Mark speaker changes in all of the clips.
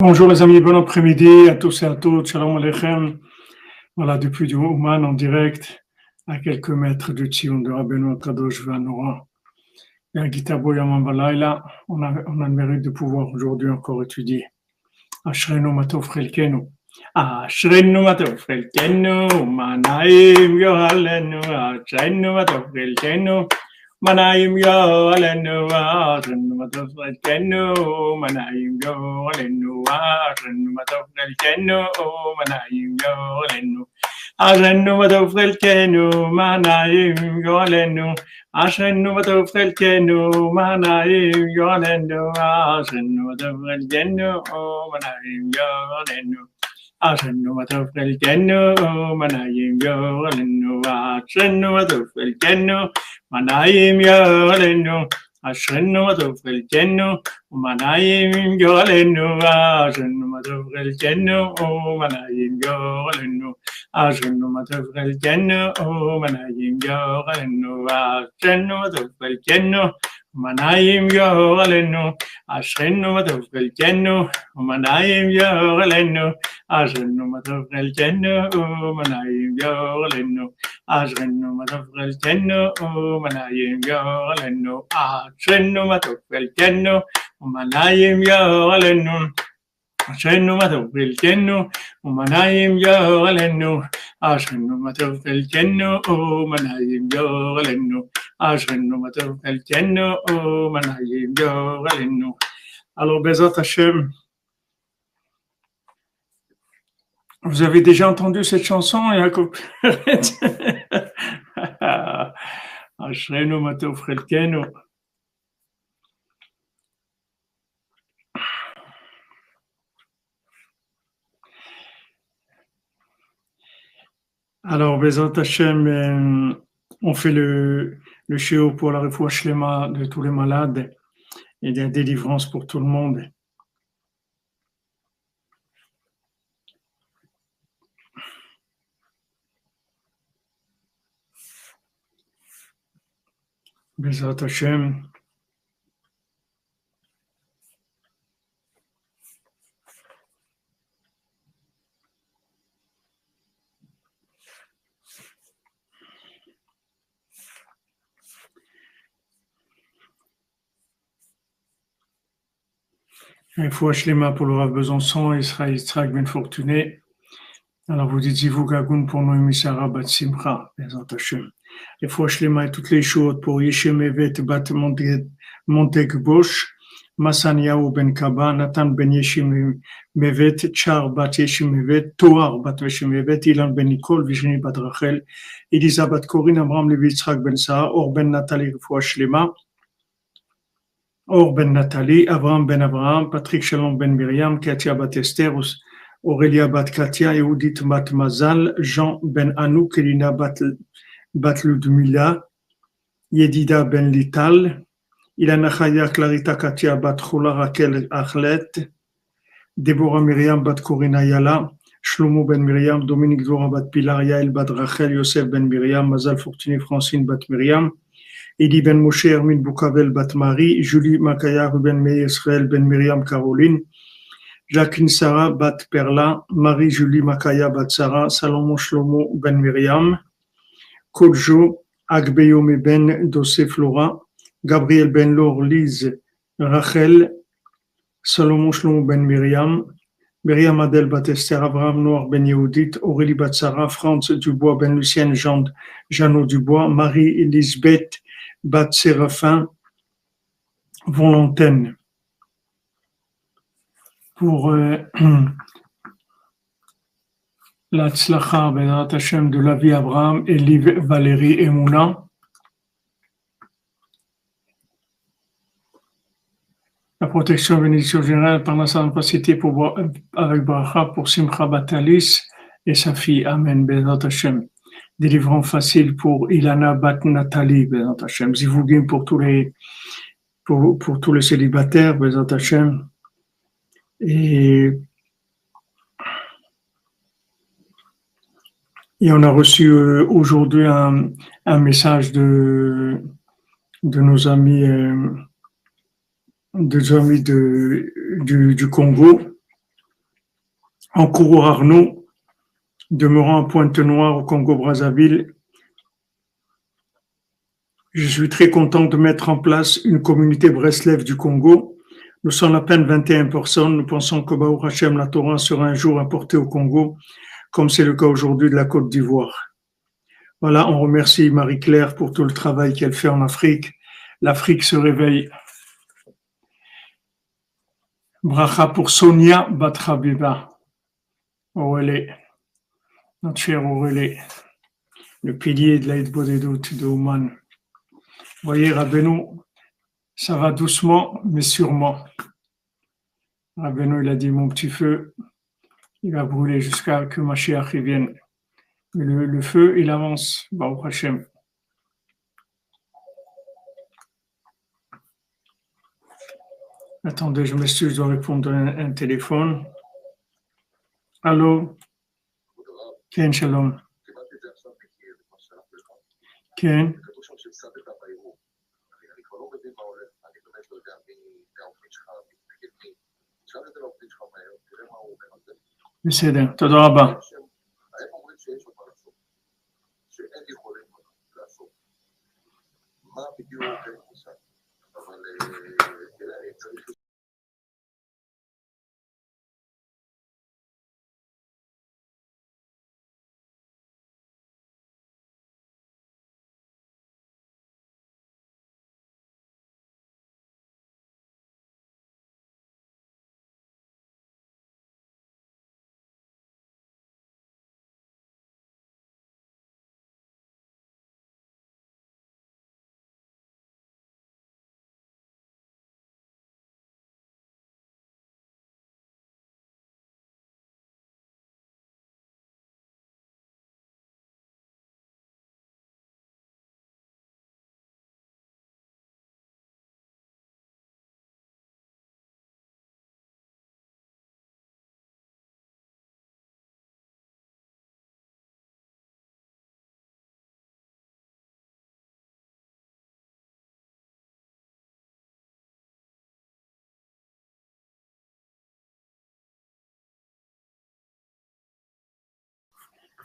Speaker 1: Bonjour les amis, bon après-midi à tous et à toutes, shalom aleichem. Voilà, depuis du Ouman en direct, à quelques mètres du Tzion de Rabbeinu Kadosh Vanora. Et à Gitabo Yaman Balayla, on a le mérite de pouvoir aujourd'hui encore étudier. Ashrenu Matov Chelkenu. Ashrenu Matov Chelkenu, Manaim Yohalenu, Ashrenu Matov Chelkenu. Manayim yo alenu ashrenu matov chelkenu, manayim yo alenu ashrenu matov chelkenu, manayim yo alenu ashrenu matov chelkenu, manayim yo alenu ashrenu matov chelkenu, manayim yo alenu ashrenu matov chelkenu, manayim yo alenu ashrenu matov chelkenu, manayim yo alenu ashrenu matov chelkenu. Manayim yolenu, ashrenu matov chelkenu, manayim yolenu, ashrenu matov chelkenu, manayim yolenu, ashrenu matov chelkenu, manayim yolenu, ashrenu matov chelkenu, manayim yolenu, ashrenu matov chelkenu, manayim yolenu, ashrenu matov chelkenu, manayim yolenu. Ashrenu matov chelkenu, manayim yolenu. Ashrenu matov chelkenu, manayim yolenu. Ashrenu matov chelkenu, manayim yolenu. Ashrenu matov chelkenu, manayim yolenu. Ashrenu matov chelkenu, manayim yolenu. Alors, Bezat Hashem, vous avez déjà entendu cette chanson, Yaakov? Ashrenu matov chelkenu. Alors, Bezat Hashem, on fait le shiur pour la refoua shlema de tous les malades et la délivrance pour tout le monde. Bezat Hashem. Refoua shlema pour le Rav Besançon, Israël Yitzhak Ben Fortuné. Alors vous dites Zivou Gagoun pour Noémie Sarah Bat Simcha, Bezat Hashem. Refoua shlema et toutes les choses pour Yeshem Evet Bat Monteg Bosch, Masaniaou Ben Kaba, Nathan Ben Yeshim Mevet, Char Bat Yeshim Mevet, Toar Bat Yeshim Mevet, Ilan Ben Nicole, Virginie Bat Rachel, Elisa Bat Corinne, Abraham Levi Yitzhak Ben Sarah, Or Ben Nathalie Refoua shlema, Or Ben Nathalie, Abraham Ben Abraham, Patrick Shalom Ben Myriam, Katia Bat Esther, Aurélia Bat Katia, Yehudit Bat Mazal, Jean Ben Anouk, Elina Bat Ludmila, Yedida Ben Lital, Ilana Chaya, Clarita Katia Bat Chola, Raquel Achlet, Deborah Myriam Bat Corina Yala, Shlomo Ben Myriam, Dominique Dora Bat Pilar, Yael Bat Rachel, Yosef Ben Myriam, Mazal Fortuné Francine Bat Myriam, Eli Ben Moshe, Hermine Boukavel Bat Marie, Julie Makaya, Ruben Meir Israël Ben Myriam Caroline, Jacqueline Sarah Bat Perla, Marie-Julie Makaya Bat Sarah, Salomon Shlomo Ben Myriam, Kodjo Agbeyome Ben Dossé Flora, Gabriel Ben Lor Lise Rachel, Salomon Shlomo Ben Myriam, Myriam Adel Bat Esther, Abraham Noir Ben Yehudit, Aurélie Bat Sarah, Franz Dubois Ben Lucienne, Jeannot Dubois, Marie-Elisabeth Bat Séraphin, Volontaine. Pour la tzlacha, Bezrat Hashem, de la vie Abraham, Eliv, Valérie et Mouna. La protection bénédiction générale par la simplicité pour avec Bracha pour Simcha Batalis et sa fille. Amen, Bezrat Hashem. Délivrance facile pour Ilana Bat Nathalie, Bezrat Hashem. Zivougim pour tous les célibataires, Bezrat Hashem. Et on a reçu aujourd'hui un message de nos amis, du Congo, en Kourou-Arnaud, demeurant à Pointe-Noire au Congo-Brazzaville. Je suis très content de mettre en place une communauté Breslev du Congo. Nous sommes à peine 21 personnes. Nous pensons que Baruch Hashem, la Torah sera un jour apportée au Congo, comme c'est le cas aujourd'hui de la Côte d'Ivoire. Voilà, on remercie Marie-Claire pour tout le travail qu'elle fait en Afrique. L'Afrique se réveille. Bracha pour Sonia Batrabiba. Aurélie, notre chère Aurélie, le pilier de l'aide Bodedut de Ouman. Vous voyez, Rabbeinu, ça va doucement, mais sûrement. Rabbeinu, il a dit, mon petit feu, il va brûler jusqu'à que Mashiach vienne. Mais le feu, il avance, Baruch Hashem. Attendez, je m'excuse, je dois répondre à un téléphone. Allô? Ken, shalom. Ken? בסדר, תודה רבה.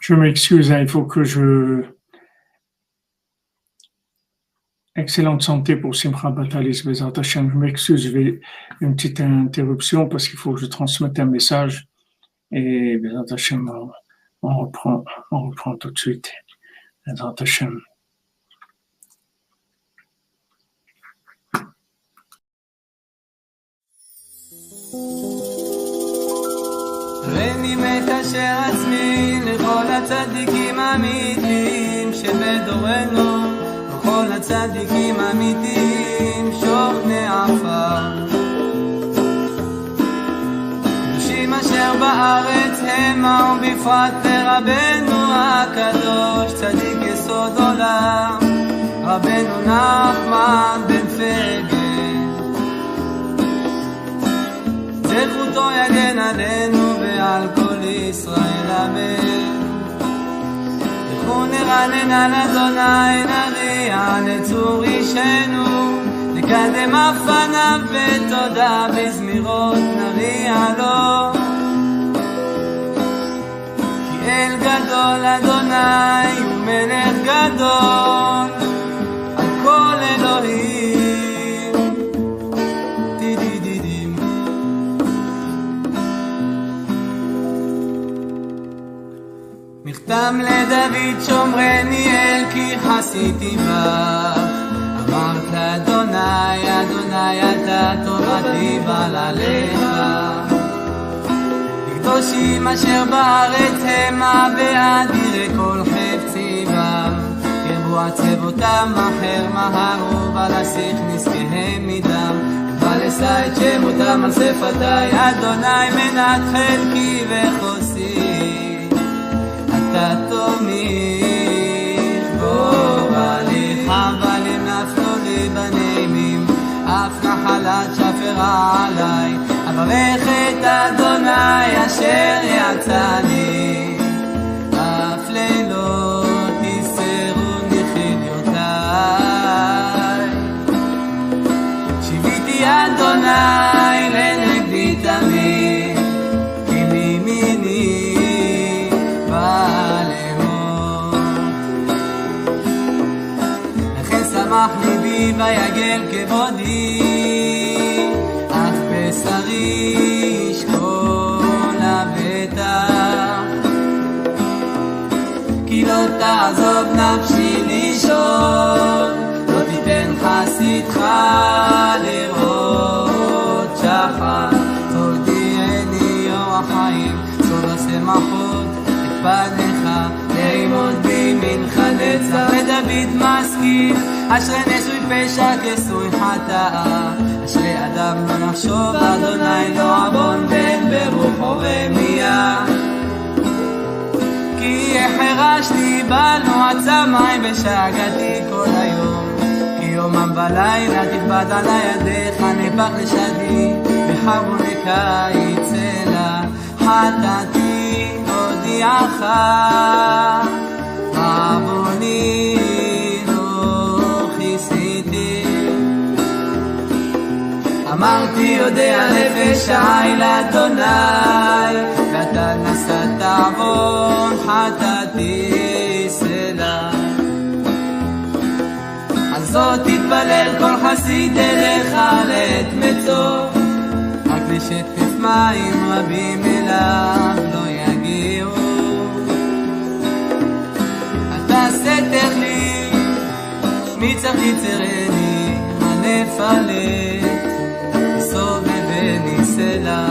Speaker 1: Je m'excuse, il faut que Excellente santé pour Simcha Batalis Bezat Hashem. Je m'excuse, je vais une petite interruption parce qu'il faut que je transmette un message. Et Bezat Hashem, on reprend tout de suite. Bezat Hashem.
Speaker 2: ואני מקשר עצמי לכל הצדיקים האמיתיים שבדורנו, לכל הצדיקים האמיתיים שוכני עפר, קדושים אשר בארץ המה, ובפרט לרבנו הקדוש צדיק יסוד עולם, רבנו נחמן בן פגל, זכותו יגן עלינו ועל כל ישראל אמן. לכו נרנן על אדוני, נריע לצור אישנו, נקדם אף פניו בתודה, בזמירות נריע לו. כי אל גדול אדוני ומלך גדול על כל אלוהים. מכתם לדוד שומרני אל כי חסיתי בך, אמרת אדוני אדוני אתה תורתי בל עליך. לקדושים אשר בארץ המה, ואדירי כל חפצי בם, ירבו עצבותם אחר מהרו, ולשיח נזקיהם מדם, ולשא את שמותם על שפתי, אדוני מנת חלקי וחוסי. אתה תומך בו בליך, בלים נפלו לי בנעימים, אף נחלת שפרה עלי, אברך את אדוני אשר יצאני, אף לילות יסרוני חיליותיי. שיביתי אדוני לנגדי תמיד, כי מימיני ויגל כבודי, אך בשרי ישכון לבטח. כי לא תעזוב נפשי לישון, לא תיתן חסידך לראות שחר. תודיעני אור החיים, סוד השמחות את פניך, לעמוד בימינך נצח. ודוד משכיל, אשרי נשוי פשע כסוי חטאה, אשרי אדם לא נחשוב אדוני לא עוון בן ברוחו רמיה. כי החרשתי בל מועצה מים ושאגתי כל היום, כי יומם בלילה תכבד על ידיך נפח לשדי, בחרבוני קיץ אלה חטאתי הודיעך, עווני לא כיסיתי. אמרתי יודע נפש חי לאדוני, ואתה נשאת עוון חטאתי סלה. על זאת תתפלל כל חסיד אליך לעת מצוא, רק לשטף מים רבים אליו לא יגיעו. אתה סתר לי, מצח יצרני הנפלת, סובבני סלע.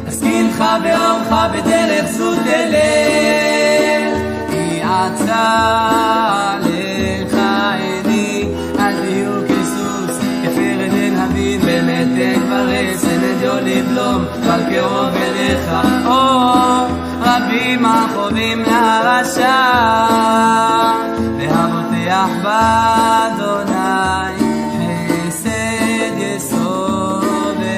Speaker 2: אזכינך באורך בדרך זו תלך, כי עצה לך עיני, אל תהיו כסוס כפרד אין הבין, במתק ברס אין אדיו לבלום, אבל קרוב אליך או רבים החובים לרשע, והבוטח באדוני חסד יסובבנו.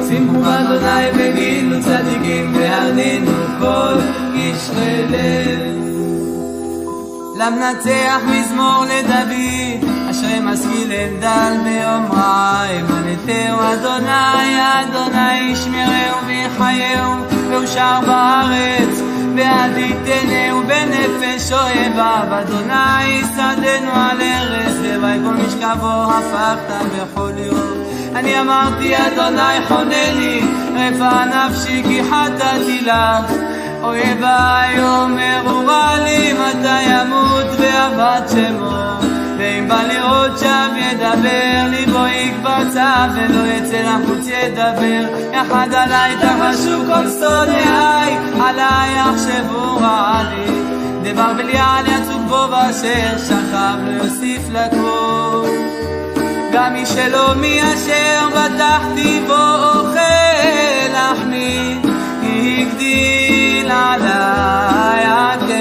Speaker 2: שימו באדוני וגילו צדיקים, והרנינו כל קשרי לב. למנצח מזמור לדוד, אשרי משכיל אין דל באומרה, אמנתהו אדוני, אדוני ישמרהו ויחייהו, ואושר בארץ, ועד יתנהו בנפש אוהביו. אדוני שדנו על ארץ, לוואי כל משכבו הפכת בכל יום. אני אמרתי אדוני חונני, רפא נפשי כי חטאתי לך. אויביי אומרו רע לי, מתי ימות ואבד שמו. ואם בא לראות שם ידבר, ליבו יקבצה ולא יצא לחוץ ידבר. יחד עליי תחשו כל שונאיי, עליי יחשבו רע לי. דבר בליעל יצוק בו ואשר שכב לא יוסיף לקרוא. גם מי שלא מי אשר בטחתי בו אוכל לחמי, הגדיל עליי עקב.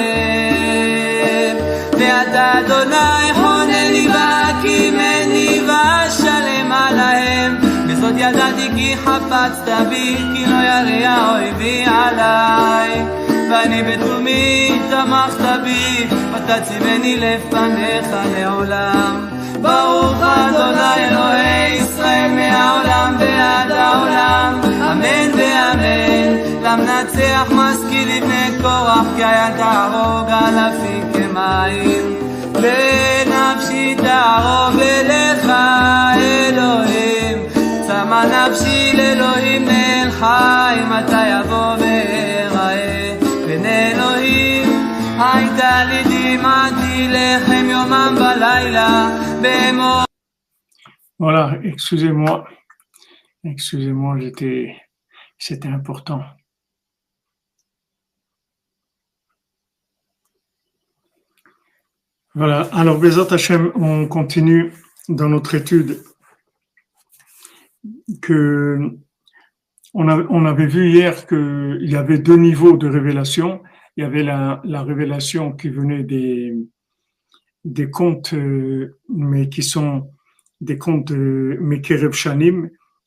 Speaker 2: ואתה אדוני חונני והקימני ואשלם עליהם, וזאת ידעתי כי חפצת בי, כי לא ירא אויבי עליי. ואני בתומי תמכת בי, ותציבני לפניך לעולם. ברוך אדוני אלוהי ישראל מהעולם ועד העולם, אמן ואמן. למנצח משכיל לבני קורח, כי היה תערוג אלפים כמים. לנפשי תערוב אליך אלוהים, צמא נפשי לאלוהים נאל חי, מתי יבוא ואראה פן אלוהים. הייתה לי דמעתי לחם יומם בלילה באמור.
Speaker 1: Voilà, excusez-moi, c'était important. Voilà, alors Bezat Hashem, on continue dans notre étude que on avait vu hier qu'il y avait deux niveaux de révélation. Il y avait la révélation qui venait des contes, mais qui sont des contes de Mekerev Shanim,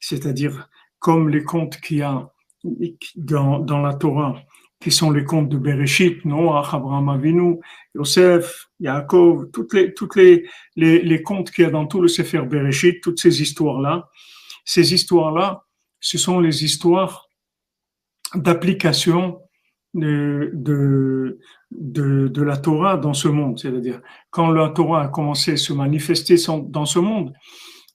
Speaker 1: c'est-à-dire comme les contes qu'il y a dans la Torah, qui sont les contes de Bereshit, Noach, Abraham Avinu, Yosef, Yaakov, toutes les contes qu'il y a dans tout le Sefer Bereshit, toutes ces histoires-là, ce sont les histoires d'application de la Torah dans ce monde. C'est-à-dire, quand la Torah a commencé à se manifester dans ce monde,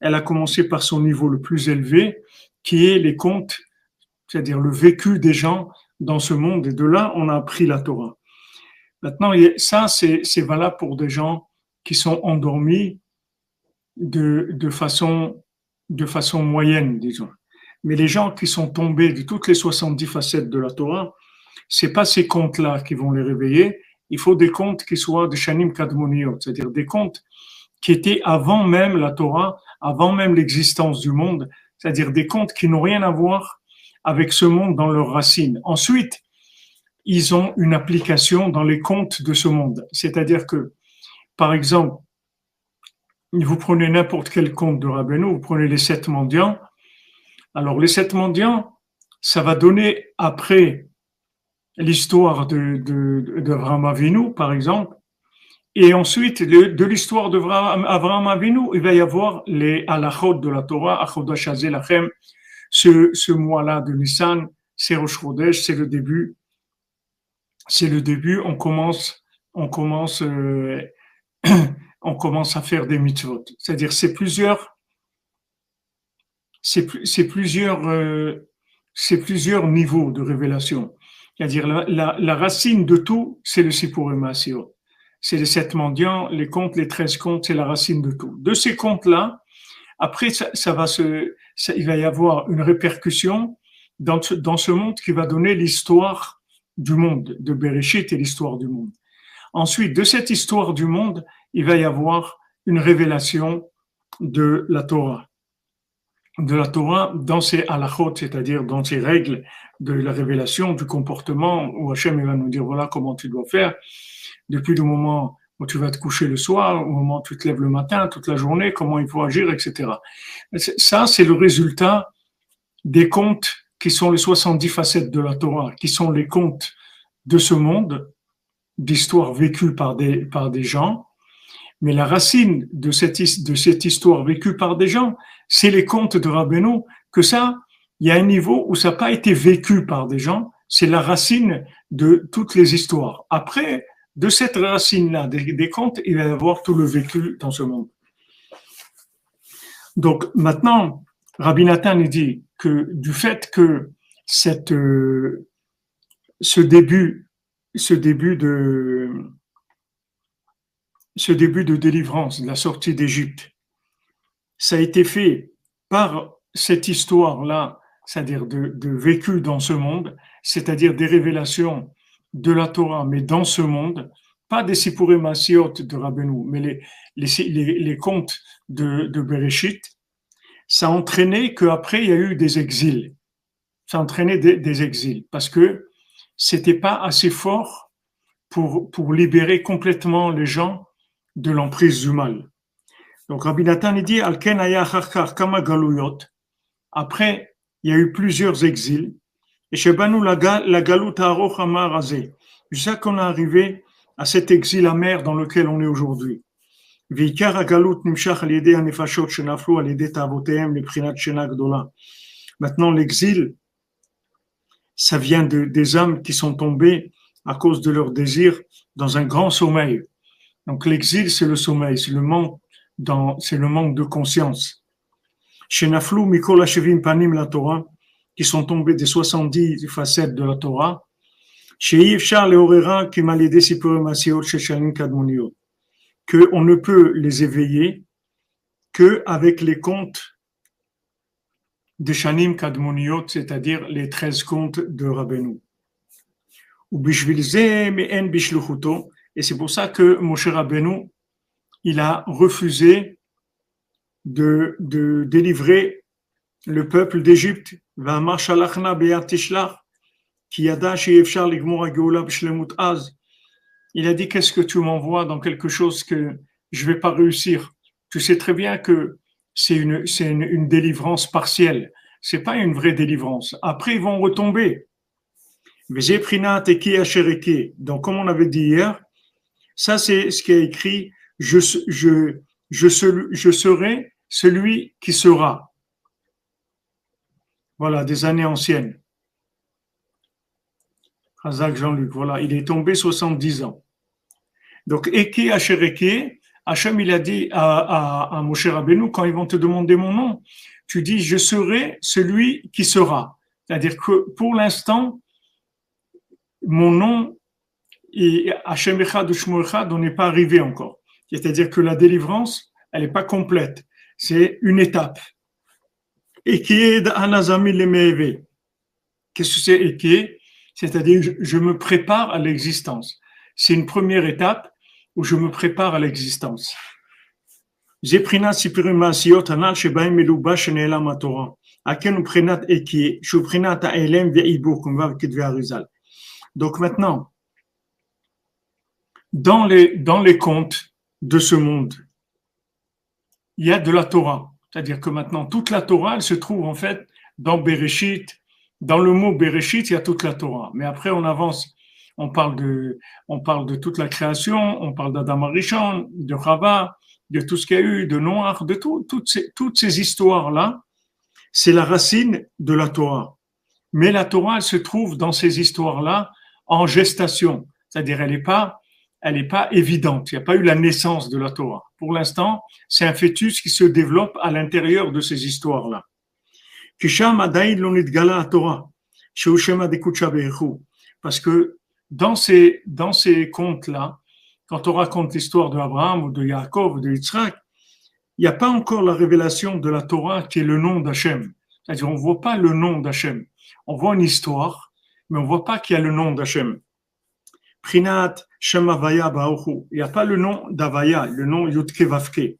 Speaker 1: elle a commencé par son niveau le plus élevé, qui est les contes, c'est-à-dire le vécu des gens dans ce monde. Et de là, on a appris la Torah. Maintenant, ça, c'est valable pour des gens qui sont endormis de façon moyenne, disons. Mais les gens qui sont tombés de toutes les 70 facettes de la Torah, c'est pas ces contes-là qui vont les réveiller. Il faut des contes qui soient de Shanim Kadmoniot, c'est-à-dire des contes qui étaient avant même la Torah, avant même l'existence du monde, c'est-à-dire des contes qui n'ont rien à voir avec ce monde dans leurs racines. Ensuite, ils ont une application dans les contes de ce monde. C'est-à-dire que, par exemple, vous prenez n'importe quel conte de Rabbeinu, vous prenez les 7 mendiants. Alors, les 7 mendiants, ça va donner après l'histoire d'Avraham Avinu, par exemple, et ensuite de l'histoire d'Avraham Avinu, il va y avoir les halachot de la Torah, Achodash Hazeh Lachem, ce mois-là de Nissan, c'est Rosh Chodesh, c'est le début, on commence, on commence à faire des mitzvot. C'est-à-dire, c'est plusieurs niveaux de révélation. C'est-à-dire, la racine de tout, c'est le Sipurim Asiyot. C'est les 7 mendiants, les contes, les 13 contes, c'est la racine de tout. De ces contes-là, après, il va y avoir une répercussion dans ce monde qui va donner l'histoire du monde, de Bereshit et l'histoire du monde. Ensuite, de cette histoire du monde, il va y avoir une révélation de la Torah. De la Torah dans ses halachot, c'est-à-dire dans ses règles de la révélation, du comportement, où Hachem va nous dire voilà comment tu dois faire, depuis le moment où tu vas te coucher le soir, au moment où tu te lèves le matin, toute la journée, comment il faut agir, etc. Ça, c'est le résultat des contes qui sont les 70 facettes de la Torah, qui sont les contes de ce monde, d'histoires vécues par des gens. Mais la racine de cette histoire vécue par des gens, c'est les contes de Rabbeinu, que ça, il y a un niveau où ça n'a pas été vécu par des gens, c'est la racine de toutes les histoires. Après, de cette racine-là, des contes, il va y avoir tout le vécu dans ce monde. Donc maintenant, Rabbi Nathan dit que du fait que ce début de délivrance, de la sortie d'Égypte, ça a été fait par cette histoire-là, c'est-à-dire de vécu dans ce monde, c'est-à-dire des révélations de la Torah, mais dans ce monde, pas des Sipurim Asiyot de Rabbeinu, mais les contes de Bereshit, ça a entraîné qu'après il y a eu des exils. Ça a entraîné des exils, parce que c'était pas assez fort pour libérer complètement les gens de l'emprise du mal. Donc Rabbi Nathan dit Alken aya achar kama galuyot. Après, il y a eu plusieurs exils. Et shebanu la galut ha'aroch hamar hazeh. Jusqu'à qu'on est arrivé à cet exil amer dans lequel on est aujourd'hui. Veikar hagalut nimshach al yedei hanefashot shenaflu al yedei ta'avotehem lebchinat shena gdola. Maintenant, l'exil, ça vient des âmes qui sont tombées à cause de leur désir dans un grand sommeil. Donc l'exil, c'est le sommeil, c'est le manque de conscience. Chez Naflou, Mikol Hashevim Panim la Torah, qui sont tombés des 70 facettes de la Torah, chez Yivchar Leorera, qui m'a aidé Sipurim Asiyot chez Shalim Kadmoniot, qu'on ne peut les éveiller qu'avec les contes de Shanim Kadmoniot, c'est-à-dire les 13 contes de Rabbeinu. Ou Bishvilze me'en bishluchuto. Et c'est pour ça que Moshe Rabbeinu, il a refusé de délivrer le peuple d'Égypte. Il a dit, qu'est-ce que tu m'envoies dans quelque chose que je vais pas réussir? Tu sais très bien que c'est une délivrance partielle. C'est pas une vraie délivrance. Après, ils vont retomber. Donc, comme on avait dit hier, ça, c'est ce qui a écrit je serai celui qui sera. Voilà, des années anciennes. Razak Jean-Luc, voilà, il est tombé 70 ans. Donc, Eke Asher Eke, Hachem, il a dit à Moshe Rabbeinu, quand ils vont te demander mon nom, tu dis, je serai celui qui sera. C'est-à-dire que pour l'instant, mon nom, et Hachem Echad ou Shmo Echad, on n'est pas arrivé encore. C'est-à-dire que la délivrance, elle n'est pas complète. C'est une étape. Eke Anazami Lemeve. Qu'est-ce que c'est Eke? C'est-à-dire, je me prépare à l'existence. C'est une première étape où je me prépare à l'existence. Zeprinat Sipirim Masiot Anal Shebaim Meluba Sheneelam HaTorah. Aken Prinat Eke, Shuprinat Ha'elem Ve'ibur, comme va Ketve Arizal. Donc maintenant, dans les contes de ce monde, il y a de la Torah. C'est-à-dire que maintenant, toute la Torah, elle se trouve en fait dans Bereshit. Dans le mot Bereshit, il y a toute la Torah. Mais après, on avance. On parle de toute la création, on parle d'Adam Arishon, de Chava, de tout ce qu'il y a eu, de Noach, de toutes ces histoires-là. C'est la racine de la Torah. Mais la Torah, elle se trouve dans ces histoires-là en gestation. C'est-à-dire, elle n'est pas évidente. Il n'y a pas eu la naissance de la Torah. Pour l'instant, c'est un fœtus qui se développe à l'intérieur de ces histoires-là. Parce que dans ces contes-là, quand on raconte l'histoire d'Abraham ou de Yaakov ou de Yitzhak, il n'y a pas encore la révélation de la Torah qui est le nom d'Hachem. C'est-à-dire, on ne voit pas le nom d'Hachem. On voit une histoire, mais on ne voit pas qu'il y a le nom d'Hachem. Prinat Shem Havaya Ba'uchu. Il n'y a pas le nom d'Havaya, le nom Yudke Vavke.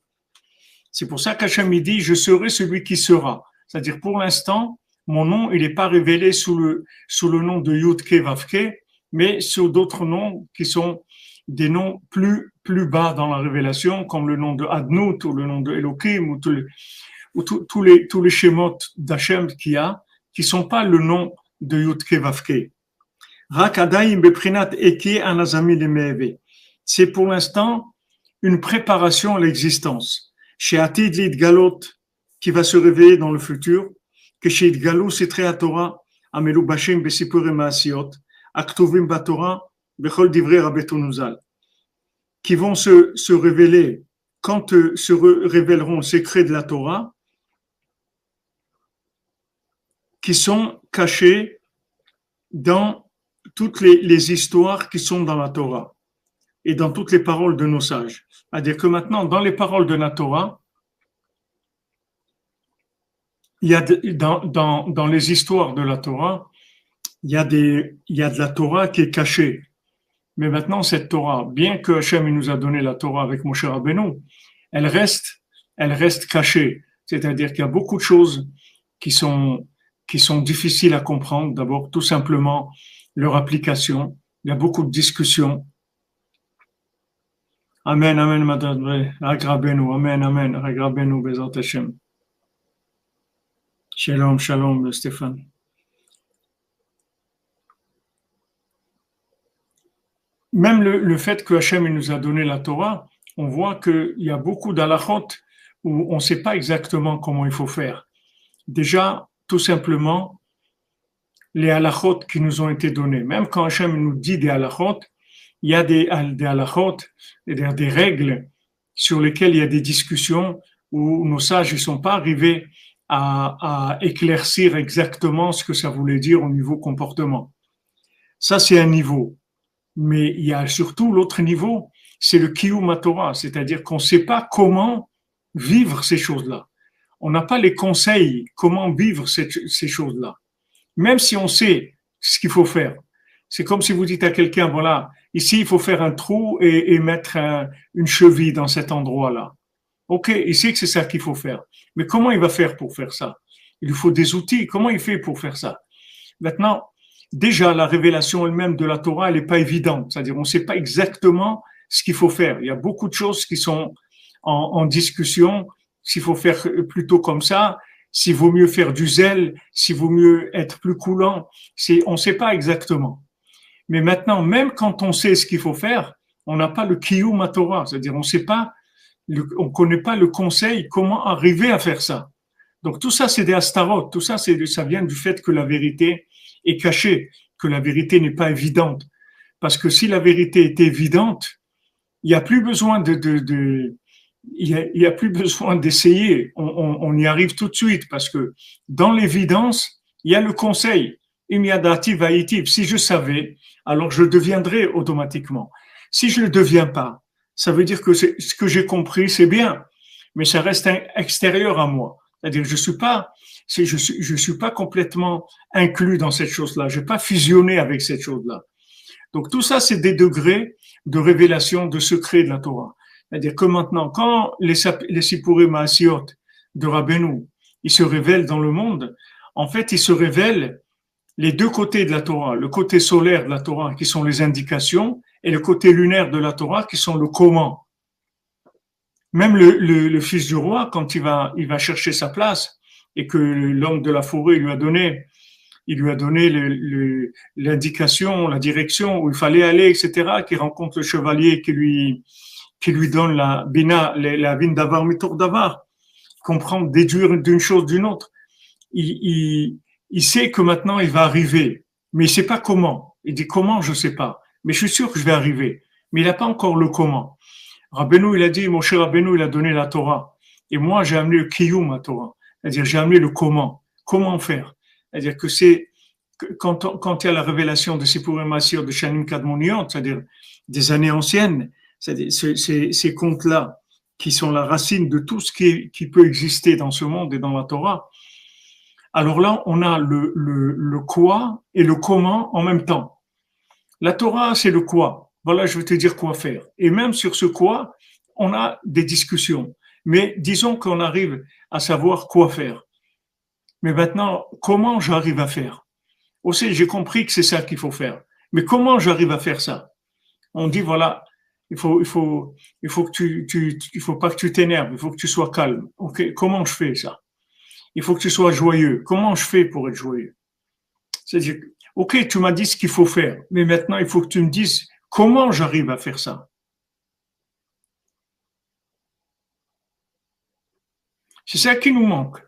Speaker 1: C'est pour ça qu'Hachem dit, je serai celui qui sera. C'est-à-dire, pour l'instant, mon nom, il n'est pas révélé sous le nom de Yudke Vavke, mais sous d'autres noms qui sont des noms plus bas dans la révélation, comme le nom de Adnout ou le nom de Elohim ou tous les schémas d'Hachem qu'il y a, qui sont pas le nom de Yudke Vavke. C'est pour l'instant une préparation à l'existence. Chez Atid Lidgalot, qui va se réveiller dans le futur, que chez Idgalou Sitrea Torah, Amelu Bashim Besipur Maasiot, Aktuvim Batorah, Bechol Divrei Rabbetonuzal, qui vont se révéler quand se révéleront les secrets de la Torah, qui sont cachés dans toutes les histoires qui sont dans la Torah et dans toutes les paroles de nos sages. C'est-à-dire que maintenant, dans les paroles de la Torah, il y a dans les histoires de la Torah, il y a de la Torah qui est cachée. Mais maintenant, cette Torah, bien que Hachem nous a donné la Torah avec Moshe Rabbeinu, elle reste cachée. C'est-à-dire qu'il y a beaucoup de choses qui sont difficiles à comprendre. D'abord, tout simplement, leur application. Il y a beaucoup de discussions. Amen, amen, madame. Agrabenu, amen, amen. Agrabenu, bezat Hashem. Shalom, shalom, Stéphane. Même le fait que Hachem nous a donné la Torah, on voit qu'il y a beaucoup d'halachot où on ne sait pas exactement comment il faut faire. Déjà, tout simplement, les halachot qui nous ont été donnés. Même quand Hachem nous dit des halachot, il y a des halachot, des règles sur lesquelles il y a des discussions où nos sages ne sont pas arrivés à éclaircir exactement ce que ça voulait dire au niveau comportement. Ça, c'est un niveau. Mais il y a surtout l'autre niveau, c'est le Kiyum Torah, c'est-à-dire qu'on ne sait pas comment vivre ces choses-là. On n'a pas les conseils comment vivre ces choses-là. Même si on sait ce qu'il faut faire. C'est comme si vous dites à quelqu'un, voilà, ici il faut faire un trou et mettre une cheville dans cet endroit-là. Ok, il sait que c'est ça qu'il faut faire. Mais comment il va faire pour faire ça? Il lui faut des outils. Comment il fait pour faire ça? Maintenant, déjà, la révélation elle-même de la Torah, elle n'est pas évidente. C'est-à-dire, on ne sait pas exactement ce qu'il faut faire. Il y a beaucoup de choses qui sont en discussion. S'il faut faire plutôt comme ça, s'il vaut mieux faire du zèle, s'il vaut mieux être plus coulant, on ne sait pas exactement. Mais maintenant, même quand on sait ce qu'il faut faire, on n'a pas le Kiyum Torah. C'est-à-dire, on ne connaît pas le conseil, comment arriver à faire ça. Donc, tout ça, c'est des astarot. Tout ça, ça vient du fait que la vérité est cachée, que la vérité n'est pas évidente. Parce que si la vérité est évidente, il n'y a plus besoin il y a plus besoin d'essayer. On y arrive tout de suite parce que dans l'évidence, il y a le conseil. Imyadati vaïtiv. Si je savais, alors je deviendrais automatiquement. Si je ne le deviens pas, ça veut dire que ce que j'ai compris, c'est bien, mais ça reste extérieur à moi. C'est-à-dire, je suis pas complètement inclus dans cette chose-là. Je n'ai pas fusionné avec cette chose-là. Donc tout ça, c'est des degrés de révélation, de secret de la Torah. C'est-à-dire que maintenant, quand les Sipurim Maasiot de Rabbeinu, ils se révèlent dans le monde, en fait, ils se révèlent les deux côtés de la Torah, le côté solaire de la Torah qui sont les indications et le côté lunaire de la Torah qui sont le comment. Même le fils du roi, quand il va chercher sa place et que l'homme de la forêt lui a donné l'indication, la direction où il fallait aller, etc., qui rencontre le chevalier qui lui donne la bin d'avar mitour d'avar, comprendre, déduire d'une chose d'une autre. Il sait que maintenant il va arriver, mais il sait pas comment. Il dit comment, je sais pas, mais je suis sûr que je vais arriver. Mais il n'a pas encore le comment. Rabbeinu, il a dit, mon cher Rabbeinu, il a donné la Torah. Et moi, j'ai amené le kiyum à Torah. C'est-à-dire, j'ai amené le comment. Comment faire? C'est-à-dire que quand il y a la révélation de Sipurim Maasiyot de Shanim Kadmoniot, c'est-à-dire des années anciennes, c'est-à-dire ces contes-là, qui sont la racine de tout ce qui peut exister dans ce monde et dans la Torah. Alors là, on a le quoi et le comment en même temps. La Torah, c'est le quoi. Voilà, je vais te dire quoi faire. Et même sur ce quoi, on a des discussions. Mais disons qu'on arrive à savoir quoi faire. Mais maintenant, comment j'arrive à faire? Aussi, j'ai compris que c'est ça qu'il faut faire. Mais comment j'arrive à faire ça? On dit, voilà, il faut pas que tu t'énerves, il faut que tu sois calme. Ok, comment je fais ça? Il faut que tu sois joyeux. Comment je fais pour être joyeux? C'est-à-dire, ok, tu m'as dit ce qu'il faut faire, mais maintenant il faut que tu me dises comment j'arrive à faire ça. C'est ça qui nous manque.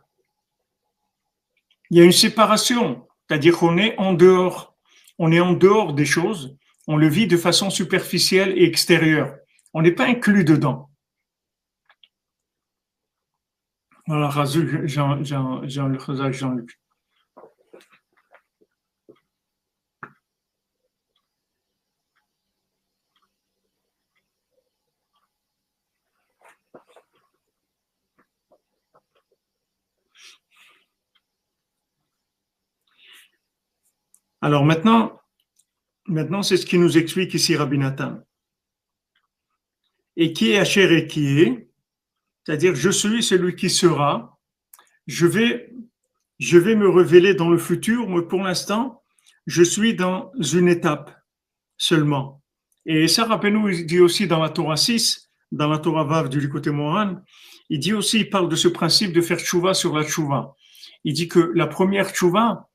Speaker 1: Il y a une séparation, c'est-à-dire qu'on est en dehors. On est en dehors des choses, on le vit de façon superficielle et extérieure. On n'est pas inclus dedans. Voilà, Jean-Luc. Alors maintenant, c'est ce qui nous explique ici Rabbi Nathan. Et qui est Asher et qui est, c'est-à-dire je suis celui qui sera, je vais me révéler dans le futur, mais pour l'instant, je suis dans une étape seulement. Et ça, rappelez-nous, il dit aussi dans la Torah 6, dans la Torah Vav du côté Moran, il dit aussi, il parle de ce principe de faire tchouva sur la tchouva. Il dit que la première tchouva,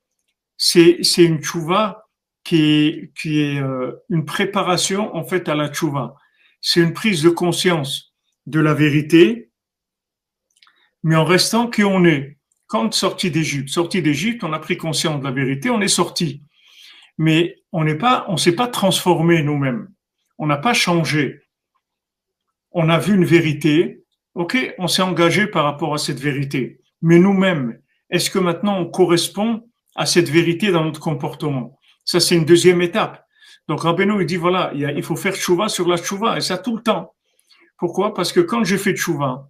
Speaker 1: c'est une tchouva qui est une préparation en fait à la tchouva. C'est une prise de conscience de la vérité, mais en restant qui on est. Quand sorti d'Égypte, on a pris conscience de la vérité, on est sorti. Mais on s'est pas transformé nous-mêmes. On n'a pas changé. On a vu une vérité. Ok, on s'est engagé par rapport à cette vérité. Mais nous-mêmes, est-ce que maintenant on correspond à cette vérité dans notre comportement? Ça, c'est une deuxième étape. Donc, Rabbeinu, il dit, voilà, il faut faire tchouva sur la tchouva, et ça tout le temps. Pourquoi? Parce que quand j'ai fait tchouva,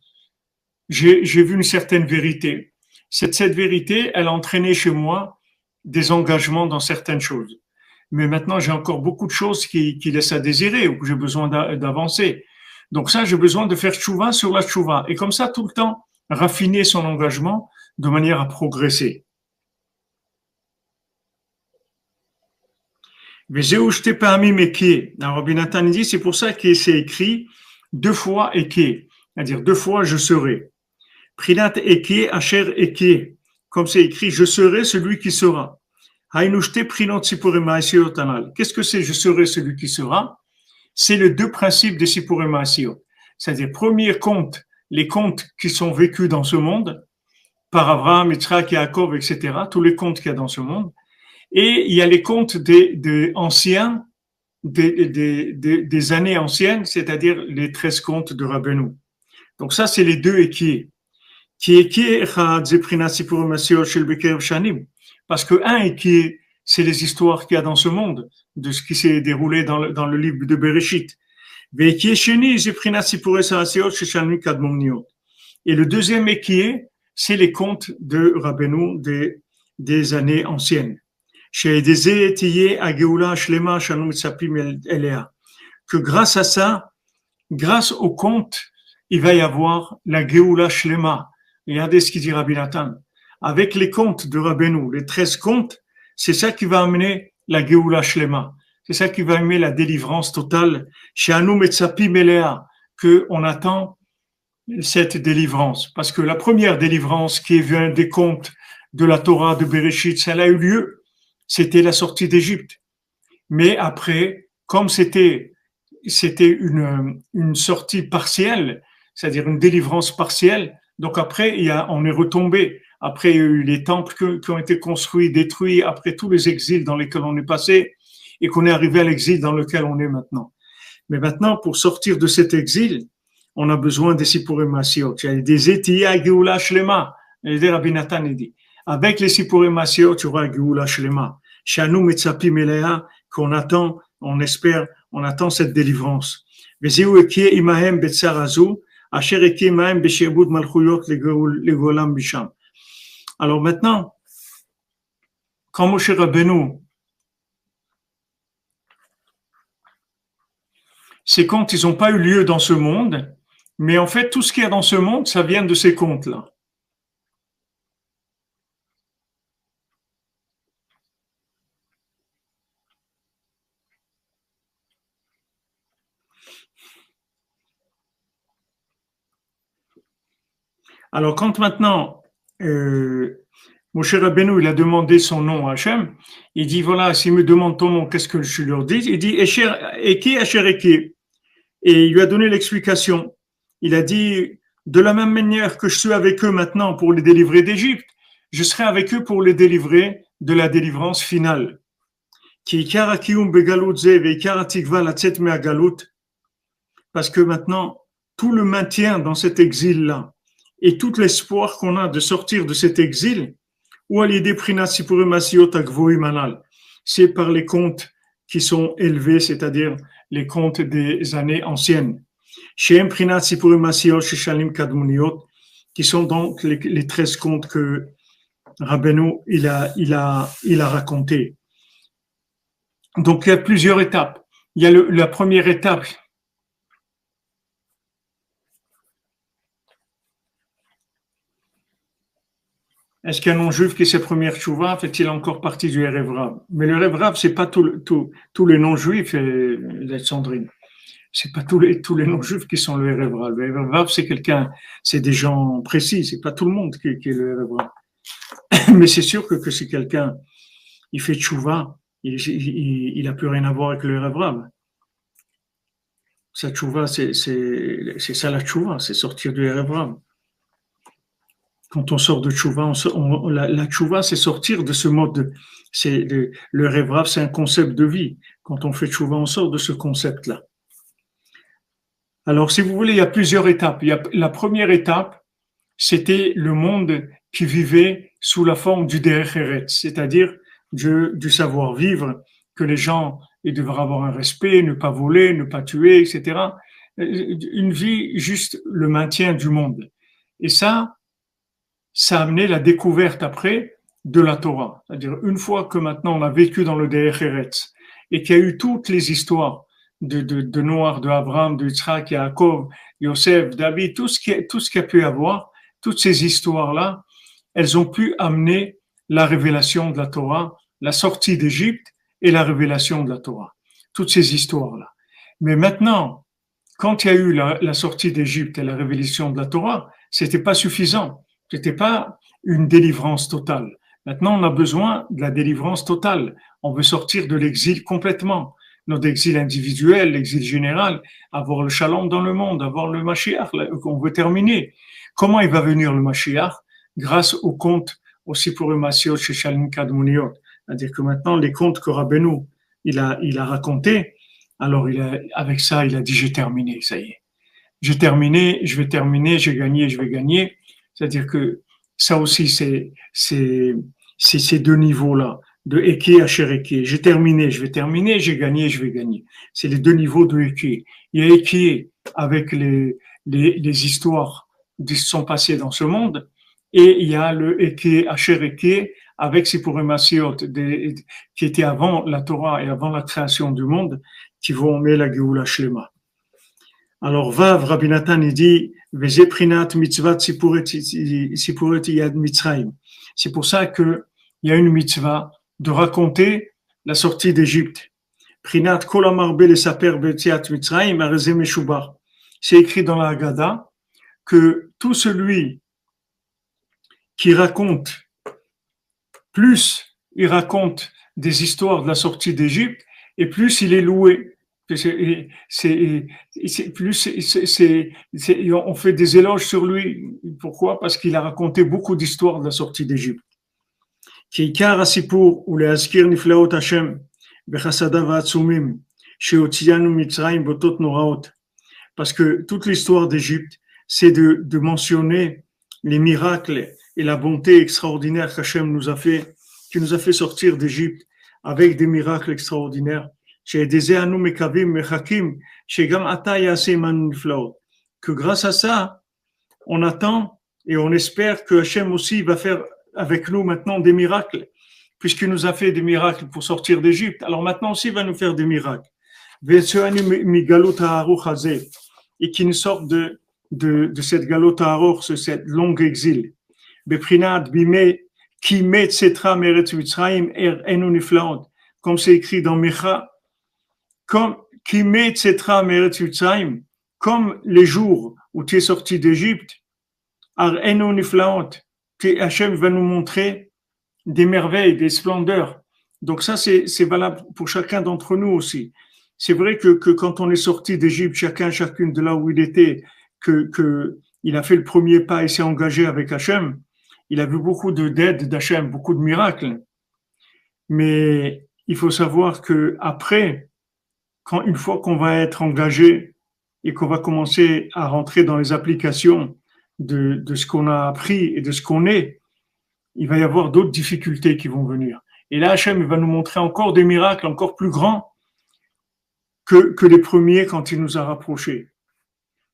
Speaker 1: j'ai vu une certaine vérité. Cette vérité, elle a entraîné chez moi des engagements dans certaines choses. Mais maintenant, j'ai encore beaucoup de choses qui laissent à désirer, ou que j'ai besoin d'avancer. Donc ça, j'ai besoin de faire tchouva sur la tchouva. Et comme ça, tout le temps, raffiner son engagement de manière à progresser. Alors, Rabbi Nathan dit, c'est pour ça que c'est écrit deux fois Eke, c'est-à-dire deux fois je serai. Prinat Eke, Asher Eke, comme c'est écrit, je serai celui qui sera. Qu'est-ce que c'est je serai celui qui sera? C'est les deux principes des Sipurim Maasiyot. C'est-à-dire, premier conte, les contes qui sont vécus dans ce monde, par Abraham, Yitzhak, Yaakov, etc., tous les contes qu'il y a dans ce monde. et il y a les contes anciens, des années anciennes, c'est-à-dire les 13 contes de Rabbeinu. Donc ça, c'est les deux équilibres. Parce que un équilibre, c'est les histoires qu'il y a dans ce monde, de ce qui s'est déroulé dans le livre de Bereshit. Et le deuxième équilibre, c'est les contes de Rabbeinu des années anciennes. Que grâce à ça, grâce au conte, il va y avoir la Geoula Shlema. Regardez ce qu'il dit Rabbi Nathan. Avec les contes de Rabbeinu, les 13 contes, c'est ça qui va amener la Geoula Shlema. C'est ça qui va amener la délivrance totale. Chez Anu Metzapi Melea, qu'on attend cette délivrance. Parce que la première délivrance qui vient des contes de la Torah de Bereshit, ça a eu lieu. C'était la sortie d'Égypte. Mais après, comme c'était une sortie partielle, c'est-à-dire une délivrance partielle, donc après, on est retombé. Après, il y a eu les temples qui ont été construits, détruits, après tous les exils dans lesquels on est passé, et qu'on est arrivé à l'exil dans lequel on est maintenant. Mais maintenant, pour sortir de cet exil, on a besoin des Sipurim Masiot. Il y a des Etiya Geoula Shlema. Rabbi Nathan dit. Avec les Sipurim Masiot, tu auras Geoula Shlema. Shanu Metzapi Melea, qu'on attend, on espère, on attend cette délivrance. Vezeu ekie imahem betzar azu, asher ekie imahem beshebud malchuyot legolam bisham. Alors maintenant, quand Moshe Rabbeinu, ces contes, ils n'ont pas eu lieu dans ce monde, mais en fait, tout ce qu'il y a dans ce monde, ça vient de ces contes-là. Alors, quand maintenant, Moshe Rabbeinu, il a demandé son nom à Hachem, il dit, voilà, s'il me demande ton nom, qu'est-ce que je leur dis? Il dit, Eki, Asher Eki. Et il lui a donné l'explication. Il a dit, de la même manière que je suis avec eux maintenant pour les délivrer d'Égypte, je serai avec eux pour les délivrer de la délivrance finale. Parce que maintenant, tout le maintien dans cet exil-là, et tout l'espoir qu'on a de sortir de cet exil, c'est par les contes qui sont élevés, c'est-à-dire les contes des années anciennes. Qui sont donc les 13 contes que Rabbeinu il a raconté. Donc il y a plusieurs étapes. Il y a la première étape. Est-ce qu'un non-juif qui est sa première tchouva fait-il encore partie du Erev Rav? Mais le Erev Rav, c'est pas tous les non-juifs, Sandrine. C'est pas tous les non-juifs qui sont le Erev Rav. Le Erev Rav, c'est des gens précis. C'est pas tout le monde qui est le Erev Rav. Mais c'est sûr que si quelqu'un, il fait tchouva, il a plus rien à voir avec le Erev Rav. Sa tchouva, c'est ça la tchouva, c'est sortir du Erev Rav. Quand on sort de tchouva, la tchouva, c'est sortir de ce mode. Le Erev Rav, c'est un concept de vie. Quand on fait tchouva, on sort de ce concept-là. Alors, si vous voulez, il y a plusieurs étapes. La première étape, c'était le monde qui vivait sous la forme du derech eretz, c'est-à-dire du savoir-vivre, que les gens ils devraient avoir un respect, ne pas voler, ne pas tuer, etc. Une vie, juste le maintien du monde. Et ça a amené la découverte après de la Torah. C'est-à-dire, une fois que maintenant on a vécu dans le derech eretz et qu'il y a eu toutes les histoires de Noach, de Abraham, de Yitzhak, Yaakov, Yosef, David, tout ce qu'il y a pu avoir, toutes ces histoires-là, elles ont pu amener la révélation de la Torah, la sortie d'Égypte et la révélation de la Torah. Toutes ces histoires-là. Mais maintenant, quand il y a eu la sortie d'Égypte et la révélation de la Torah, c'était pas suffisant. C'était pas une délivrance totale. Maintenant, on a besoin de la délivrance totale. On veut sortir de l'exil complètement. Notre exil individuel, l'exil général, avoir le shalom dans le monde, avoir le Mashiach, on veut terminer. Comment il va venir le Mashiach? Grâce au conte, aussi pour le Masiot chez Shalim Kadmuniot. C'est-à-dire que maintenant, les contes que Rabbeinu, il a raconté, alors avec ça, il a dit, j'ai terminé, ça y est. J'ai terminé, je vais terminer, j'ai gagné, je vais gagner. C'est-à-dire que ça aussi, c'est ces deux niveaux-là, de Eke à Cher Eke. J'ai terminé, je vais terminer, j'ai gagné, je vais gagner. C'est les deux niveaux de Eke. Il y a Eke avec les histoires qui sont passées dans ce monde, et il y a le Eke à Cher Eke avec Sipurim Asiot, qui était avant la Torah et avant la création du monde, qui vont mettre la Geoula Shlema. Alors, Vav, Rabbi Nathan, il dit, Veze prinat mitzvat sipuret yad Mitzrayim. C'est pour ça que il y a une mitzvah de raconter la sortie d'Égypte. Prinat kol amarbe lesaper b'yetziat Mitzrayim areze meshubar. C'est écrit dans la Haggadah que tout celui qui raconte, plus il raconte des histoires de la sortie d'Égypte, et plus il est loué. On fait des éloges sur lui. Pourquoi? Parce qu'il a raconté beaucoup d'histoires de la sortie d'Égypte. Parce que toute l'histoire d'Égypte, c'est de mentionner les miracles et la bonté extraordinaire qu'Hachem nous a fait, qui nous a fait sortir d'Égypte avec des miracles extraordinaires. Que grâce à ça, on attend et on espère que Hachem aussi va faire avec nous maintenant des miracles, puisqu'il nous a fait des miracles pour sortir d'Égypte. Alors maintenant aussi, il va nous faire des miracles. Et qui nous sortent de cette galot haroch, cette longue exil. Comme c'est écrit dans Micha, comme les jours où tu es sorti d'Égypte, Hachem va nous montrer des merveilles, des splendeurs. Donc ça, c'est valable pour chacun d'entre nous aussi. C'est vrai que quand on est sorti d'Égypte, chacune de là où il était, il a fait le premier pas et s'est engagé avec Hachem, il a vu beaucoup d'aide d'Hachem, beaucoup de miracles. Mais il faut savoir que après, une fois qu'on va être engagé et qu'on va commencer à rentrer dans les applications de ce qu'on a appris et de ce qu'on est, il va y avoir d'autres difficultés qui vont venir. Et là, Hachem va nous montrer encore des miracles encore plus grands que les premiers quand il nous a rapprochés.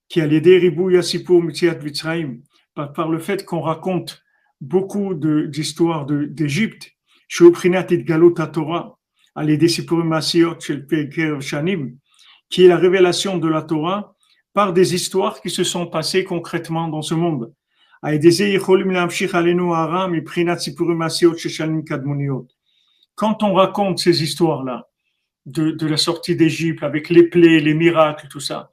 Speaker 1: Qui a l'aider Ribou Yassipur Mitziat Mitzrayim, par le fait qu'on raconte beaucoup d'histoires d'Égypte, chez Oprinat et Galot Torah, à l'aider Sipurim Asiot Shel Peker Shanim, qui est la révélation de la Torah par des histoires qui se sont passées concrètement dans ce monde. Quand on raconte ces histoires-là, de la sortie d'Égypte, avec les plaies, les miracles, tout ça,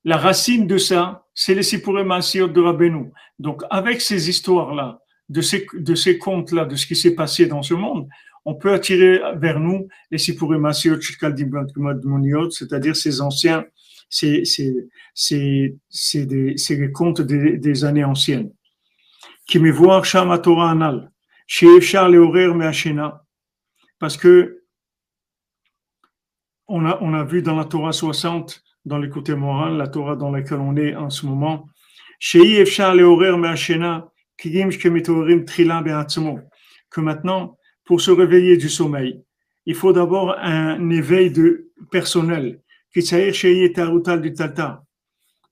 Speaker 1: la racine de ça, c'est les Sipurim Asiot de Rabbeinu. Donc, avec ces histoires-là, de ces contes-là, de ce qui s'est passé dans ce monde, on peut attirer vers nous les Sipurim Asiot c'est-à-dire ces anciens, c'est les contes des années anciennes. Qui me voient Shama Torah Anal, chez Efshar Leorer Meachena, parce que on a vu dans la Torah 60, dans le côté moral, la Torah dans laquelle on est en ce moment, chez Efshar Leorer Meachena, que maintenant, pour se réveiller du sommeil, il faut d'abord un éveil personnel,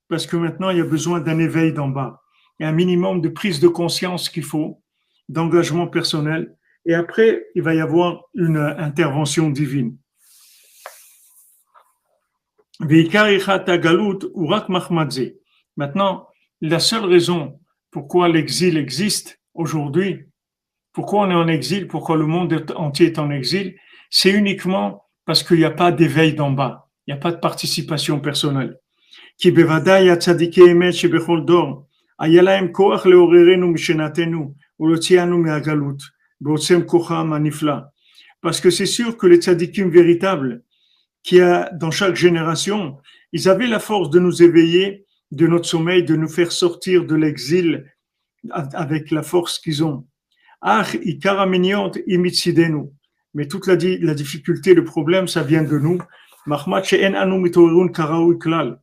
Speaker 1: parce que maintenant, il y a besoin d'un éveil d'en bas. Il y a un minimum de prise de conscience qu'il faut, d'engagement personnel, et après, il va y avoir une intervention divine. Maintenant, la seule raison pourquoi l'exil existe aujourd'hui, pourquoi on est en exil, pourquoi le monde entier est en exil, c'est uniquement parce qu'il n'y a pas d'éveil d'en bas, il n'y a pas de participation personnelle. Qui bevadai yatzadike emet shebechol dor, ayalahem koach leorerenu mishenatenu, ulotianu meagalut, beotsem kocham anifla. Parce que c'est sûr que les tzadikim véritables, qui a dans chaque génération, ils avaient la force de nous éveiller de notre sommeil, de nous faire sortir de l'exil avec la force qu'ils ont. Ach, ikara miniot imitsidenu. Mais toute la difficulté, le problème, ça vient de nous. Mahmat she'en anu mitorun karaoui klal.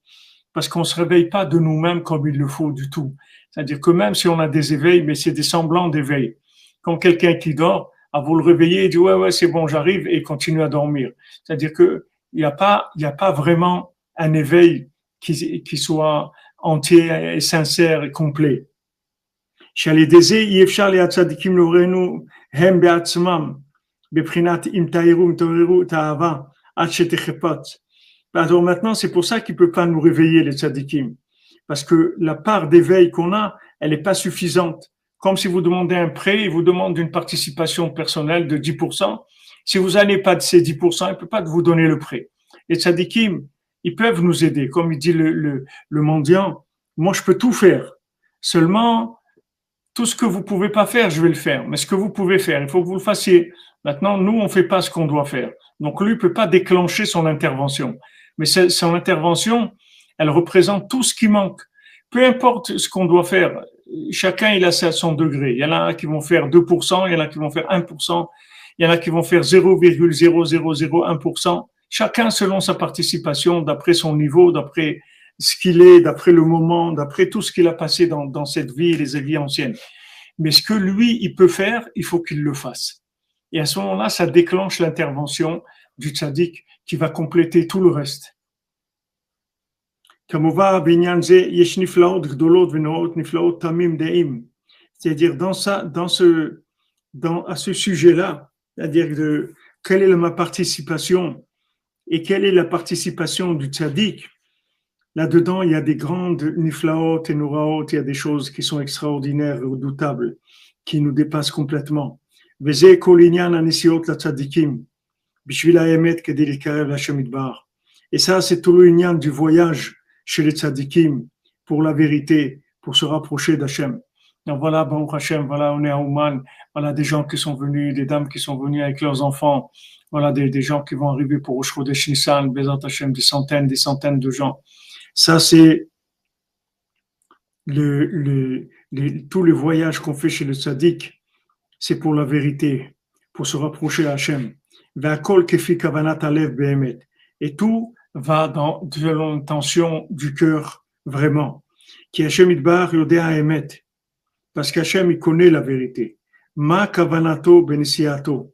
Speaker 1: Parce qu'on ne se réveille pas de nous-mêmes comme il le faut du tout. C'est-à-dire que même si on a des éveils, mais c'est des semblants d'éveil. Quand quelqu'un qui dort, à vous le réveiller, il dit ouais, c'est bon, j'arrive, et il continue à dormir. C'est-à-dire que il n'y a pas vraiment un éveil qui soit entier et sincère et complet. שעל ידי זה אי אפשר להצדיקים לעורנו הם בעצמם בבחינת אם תעוררו את האהבה עד שתחפץ. Alors maintenant, c'est pour ça qu'il ne peut pas nous réveiller les tzadikim. Parce que la part d'éveil qu'on a, elle n'est pas suffisante. Comme si vous demandez un prêt, il vous demande une participation personnelle de 10%. Si vous n'allez pas de ces 10%, il ne peut pas vous donner le prêt. Les tzadikim, ils peuvent nous aider. Comme il dit le mendiant, moi je peux tout faire. Seulement, tout ce que vous pouvez pas faire, je vais le faire. Mais ce que vous pouvez faire, il faut que vous le fassiez. Maintenant, nous, on fait pas ce qu'on doit faire. Donc, lui peut pas déclencher son intervention. Mais son intervention, elle représente tout ce qui manque. Peu importe ce qu'on doit faire. Chacun, il a son degré. Il y en a qui vont faire 2%, il y en a qui vont faire 1%, il y en a qui vont faire 0,0001%. Chacun selon sa participation, d'après son niveau, d'après ce qu'il est, d'après le moment, d'après tout ce qu'il a passé dans cette vie et les vies anciennes. Mais ce que lui, il peut faire, il faut qu'il le fasse. Et à ce moment-là, ça déclenche l'intervention du tzaddik qui va compléter tout le reste. C'est-à-dire à ce sujet-là, c'est-à-dire quelle est ma participation et quelle est la participation du tzaddik. Là-dedans, il y a des grandes niflaot et nouraot, il y a des choses qui sont extraordinaires et redoutables, qui nous dépassent complètement. Et ça, c'est tout l'union du voyage chez les tzadikim pour la vérité, pour se rapprocher d'Hachem. Donc voilà, Baruch Hashem, voilà, on est à Ouman, voilà des gens qui sont venus, des dames qui sont venues avec leurs enfants, voilà des gens qui vont arriver pour Rosh Chodesh Nissan, Bezat Hashem, des centaines de gens. Ça, c'est tous les voyages qu'on fait chez le tzaddik, c'est pour la vérité, pour se rapprocher à Hachem. Et tout va dans l'intention du cœur, vraiment. Qui Hachem idbar yodea emet. Parce qu'Hachem, il connaît la vérité. Ma kavanato benisiato.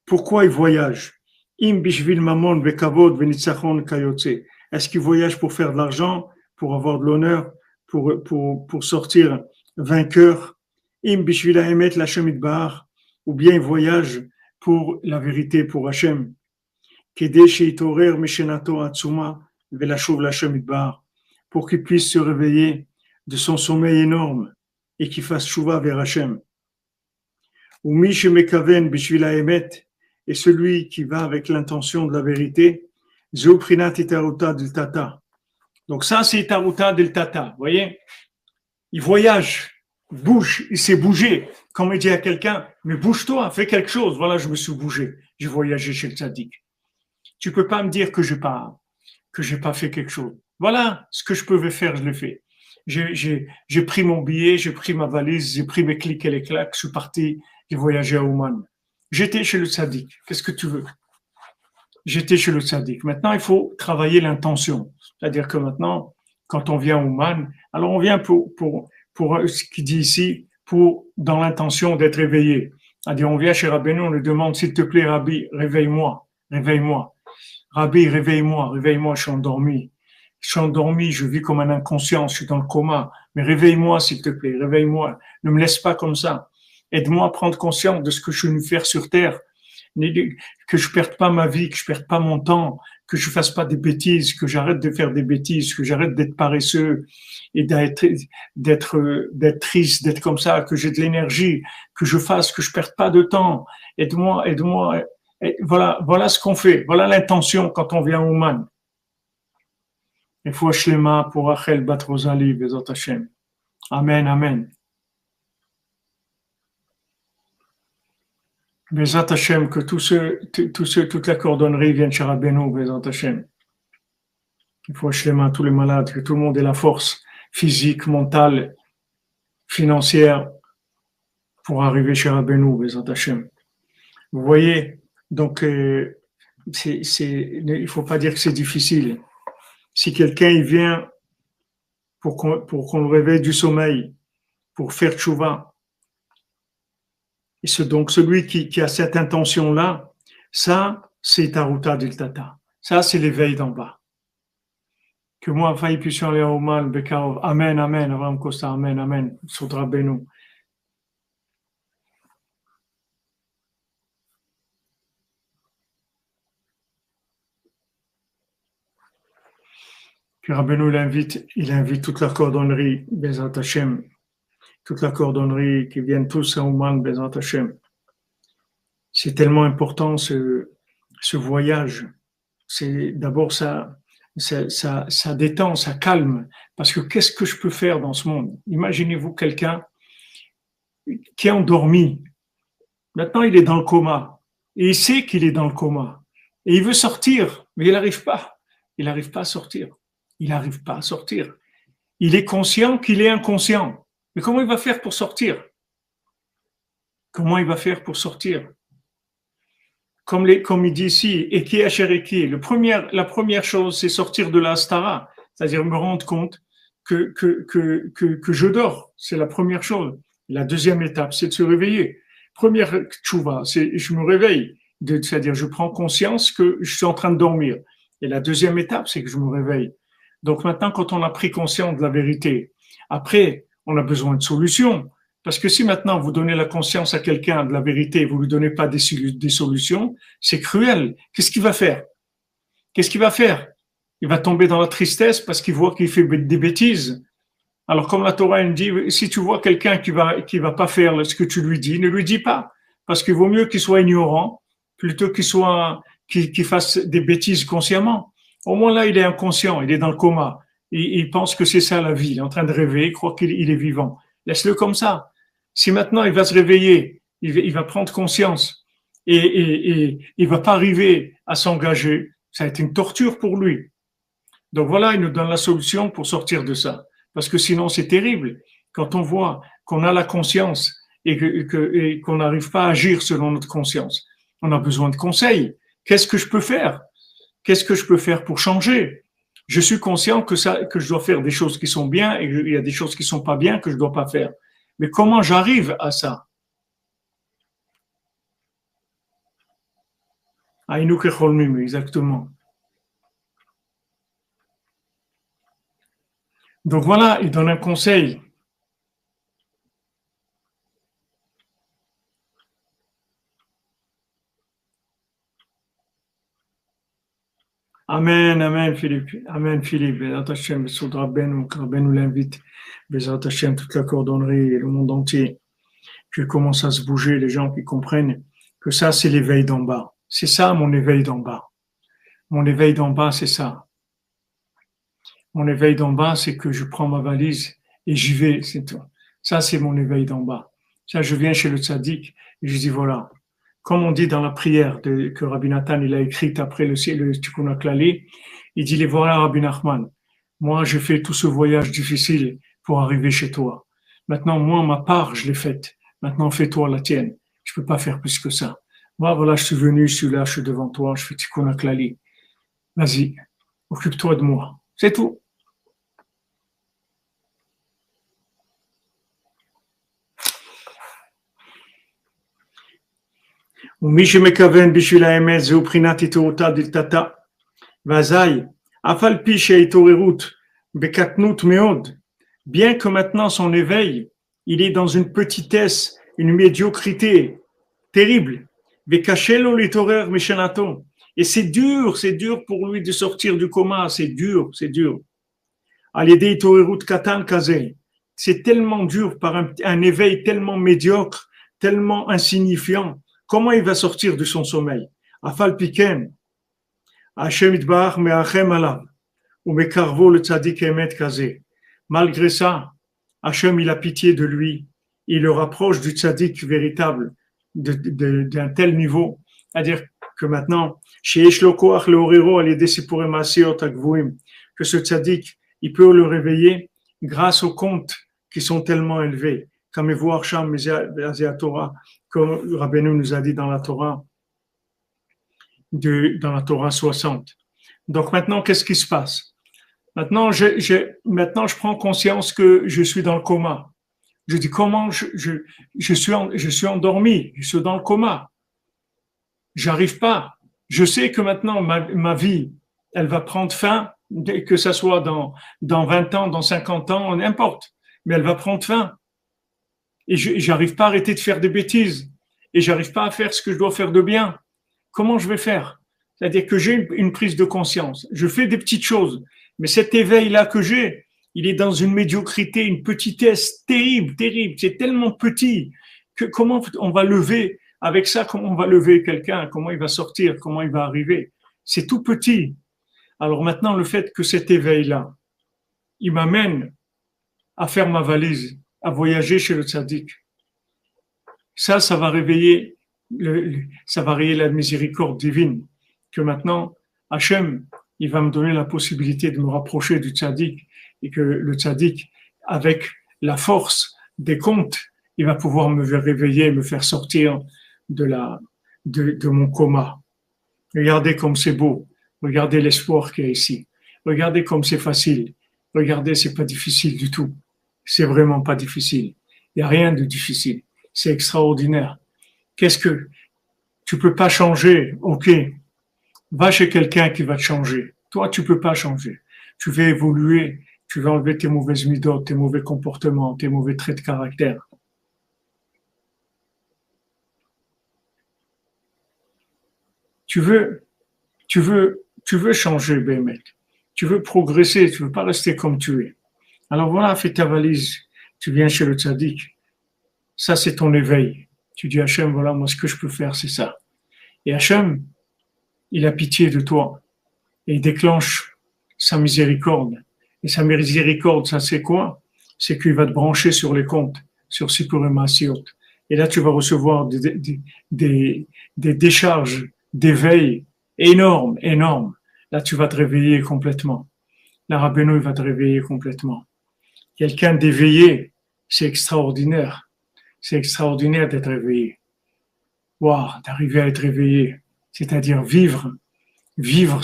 Speaker 1: Pourquoi il voyage? Im bishvil mamon bekavod venitzachon kayotze. Est-ce qu'il voyage pour faire de l'argent, pour avoir de l'honneur, pour sortir vainqueur? Im bishvil haemet l'Hachem idbar. Ou bien il voyage pour la vérité, pour Hachem. Kedei sheitorer mishenato atzuma velashuv l'Hachem idbar. Pour qu'il puisse se réveiller de son sommeil énorme et qu'il fasse chouva vers Hachem. Ou mi shemekaven bishvil haemet. Et celui qui va avec l'intention de la vérité, Zéoprinat itaruta del tata. Donc ça, c'est itaruta del tata. Vous voyez? Il voyage, bouge, il s'est bougé. Comme il dit à quelqu'un, mais bouge-toi, fais quelque chose. Voilà, je me suis bougé. J'ai voyagé chez le tzaddik. Tu peux pas me dire que j'ai pas fait quelque chose. Voilà, ce que je pouvais faire, je l'ai fait. J'ai pris mon billet, j'ai pris ma valise, j'ai pris mes clics et les claques, je suis parti, j'ai voyagé à Ouman. J'étais chez le tzaddik. Qu'est-ce que tu veux? J'étais chez le tzaddik. Maintenant, il faut travailler l'intention. C'est-à-dire que maintenant, quand on vient au Man, alors on vient pour ce qu'il dit ici, dans l'intention d'être éveillé. C'est-à-dire, on vient chez Rabbeinu, on lui demande, s'il te plaît, Rabbi, réveille-moi. Rabbi, réveille-moi, je suis endormi. Je vis comme un inconscient, je suis dans le coma. Mais réveille-moi, s'il te plaît, réveille-moi. Ne me laisse pas comme ça. Aide-moi à prendre conscience de ce que je suis venu faire sur terre. Que je perde pas ma vie, que je perde pas mon temps, que je fasse pas des bêtises, que j'arrête de faire des bêtises, que j'arrête d'être paresseux et d'être triste, d'être comme ça, que j'ai de l'énergie, que je perde pas de temps. Aide-moi. Et voilà ce qu'on fait. Voilà l'intention quand on vient au Man. Il faut Shlema pour Rachel Bat Rosalie, Bezat Hashem. Amen. Bezat Hashem, que toute la cordonnerie vienne chez Rabbeinu, Bezat Hashem. Il faut Shlema tous les malades, que tout le monde ait la force physique, mentale, financière, pour arriver chez Rabbeinu, Bezrat Hashem. Vous voyez, donc, il ne faut pas dire que c'est difficile. Si quelqu'un il vient pour qu'on le réveille du sommeil, pour faire tchouva, et donc celui qui a cette intention-là, ça, c'est Taruta del Tata. Ça, c'est l'éveil d'en bas. Que moi, faille puisse aller au mal, Bekarov. Amen, amen, Abraham Costa, amen, amen. Soudra Benu. Que Rabbeinu il invite toute la cordonnerie, Bezrat Hashem, toute la cordonnerie qui viennent tous à Ouman, Bezrat Hashem. C'est tellement important ce voyage. C'est d'abord ça détend, ça calme. Parce que qu'est-ce que je peux faire dans ce monde? Imaginez-vous quelqu'un qui est endormi. Maintenant, il est dans le coma. Et il sait qu'il est dans le coma. Et il veut sortir, mais il n'arrive pas. Il n'arrive pas à sortir. Il n'arrive pas à sortir. Il est conscient qu'il est inconscient. Mais comment il va faire pour sortir? Comment il va faire pour sortir? Comme il dit ici, Eki Asher Eki, la première chose, c'est sortir de la Astara, c'est-à-dire me rendre compte que je dors. C'est la première chose. La deuxième étape, c'est de se réveiller. Première tchouva, c'est je me réveille, c'est-à-dire je prends conscience que je suis en train de dormir. Et la deuxième étape, c'est que je me réveille. Donc maintenant, quand on a pris conscience de la vérité, après, on a besoin de solutions. Parce que si maintenant vous donnez la conscience à quelqu'un de la vérité, vous lui donnez pas des solutions, c'est cruel. Qu'est-ce qu'il va faire? Qu'est-ce qu'il va faire? Il va tomber dans la tristesse parce qu'il voit qu'il fait des bêtises. Alors comme la Torah elle dit, si tu vois quelqu'un qui va pas faire ce que tu lui dis, ne lui dis pas. Parce qu'il vaut mieux qu'il soit ignorant plutôt qu'il fasse des bêtises consciemment. Au moins là, il est inconscient, il est dans le coma. Il pense que c'est ça la vie. Il est en train de rêver, il croit qu'il est vivant. Laisse-le comme ça. Si maintenant il va se réveiller, il va prendre conscience et il va pas arriver à s'engager, ça va être une torture pour lui. Donc voilà, il nous donne la solution pour sortir de ça. Parce que sinon c'est terrible. Quand on voit qu'on a la conscience et qu'on n'arrive pas à agir selon notre conscience, on a besoin de conseils. Qu'est-ce que je peux faire? Qu'est-ce que je peux faire pour changer? Je suis conscient que je dois faire des choses qui sont bien et qu'il y a des choses qui sont pas bien que je dois pas faire. Mais comment j'arrive à ça? Aïnou Kecholmim, exactement. Donc voilà, il donne un conseil. Amen, amen, Philippe. Amen, Philippe. Bezrat Hashem, Soudra Ben, nous l'invite. Bezrat Hashem, toute la cordonnerie et le monde entier. Puis commence à se bouger, les gens qui comprennent que ça, c'est l'éveil d'en bas. C'est ça, mon éveil d'en bas. Mon éveil d'en bas, c'est ça. Mon éveil d'en bas, c'est que je prends ma valise et j'y vais, c'est tout. Ça, c'est mon éveil d'en bas. Ça, je viens chez le tzaddik et je dis voilà. Comme on dit dans la prière que Rabbi Nathan il a écrite après le Tikkun HaKlali, il dit les voilà Rabbi Nachman. Moi, j'ai fait tout ce voyage difficile pour arriver chez toi. Maintenant, moi, ma part, je l'ai faite. Maintenant, fais-toi la tienne. Je peux pas faire plus que ça. Moi, voilà, je suis venu, je suis là, je suis devant toi, je fais Tikkun HaKlali. Vas-y, occupe-toi de moi. C'est tout. ומי שמכוון בשביל האמת זהו בחינת התעוררות דלתתא. ואזי, אף על פי שההתעוררות בקטנות מאוד, bien que maintenant son éveil, il est dans une petitesse, une médiocrité terrible, וקשה לו להתעורר משנתו. Et c'est dur pour lui de sortir du coma, c'est dur. על ידי התעוררות קטן כזה, c'est tellement dur par un éveil tellement médiocre, tellement insignifiant. Comment il va sortir de son sommeil? Afal piken, Hashem itbarach me'achem alav, ou mekarvo le tzadik emet kazé. Malgré ça, Hashem il a pitié de lui, il le rapproche du tzadik véritable, d'un tel niveau, c'est-à-dire que maintenant, sheyesh lo koach leorero al yedei sipurei ma'asiyot hagvuim, que ce tzadik, il peut le réveiller grâce aux contes qui sont tellement élevés. Kamevu Arsham Azia Torah, comme Rabbeinu nous a dit dans la Torah, dans la Torah 60. Donc maintenant, qu'est-ce qui se passe? Maintenant, je prends conscience que je suis dans le coma. Je dis comment je suis endormi, je suis dans le coma. J'arrive pas. Je sais que maintenant ma vie, elle va prendre fin, que ça soit dans 20 ans, dans 50 ans, n'importe. Mais elle va prendre fin. Et j'arrive pas à arrêter de faire des bêtises. Et j'arrive pas à faire ce que je dois faire de bien. Comment je vais faire? C'est-à-dire que j'ai une prise de conscience. Je fais des petites choses. Mais cet éveil-là que j'ai, il est dans une médiocrité, une petitesse terrible, terrible. C'est tellement petit que comment on va lever avec ça, comment on va lever quelqu'un, comment il va sortir, comment il va arriver. C'est tout petit. Alors maintenant, le fait que cet éveil-là, il m'amène à faire ma valise, à voyager chez le tzaddik. Ça va réveiller ça va réveiller la miséricorde divine. Que maintenant, Hachem, il va me donner la possibilité de me rapprocher du tzaddik et que le tzaddik, avec la force des contes, il va pouvoir me réveiller, me faire sortir de mon coma. Regardez comme c'est beau. Regardez l'espoir qu'il y a ici. Regardez comme c'est facile. Regardez, c'est pas difficile du tout. C'est vraiment pas difficile. Il n'y a rien de difficile. C'est extraordinaire. Qu'est-ce que tu peux pas changer? Ok. Va chez quelqu'un qui va te changer. Toi, tu peux pas changer. Tu vas évoluer. Tu vas enlever tes mauvaises midotes, tes mauvais comportements, tes mauvais traits de caractère. Tu veux changer, Bémet. Tu veux progresser. Tu veux pas rester comme tu es. Alors voilà, fais ta valise. Tu viens chez le tzaddik. Ça, c'est ton éveil. Tu dis, Hachem, voilà, moi, ce que je peux faire, c'est ça. Et Hachem, il a pitié de toi. Et il déclenche sa miséricorde. Et sa miséricorde, ça, c'est quoi? C'est qu'il va te brancher sur les comptes, sur Sipur et Maasiot. Et là, tu vas recevoir des décharges d'éveil énormes, énormes. Là, tu vas te réveiller complètement. La Rabbeinu, il va te réveiller complètement. Quelqu'un d'éveillé, c'est extraordinaire. C'est extraordinaire d'être réveillé. Waouh, d'arriver à être réveillé. C'est-à-dire vivre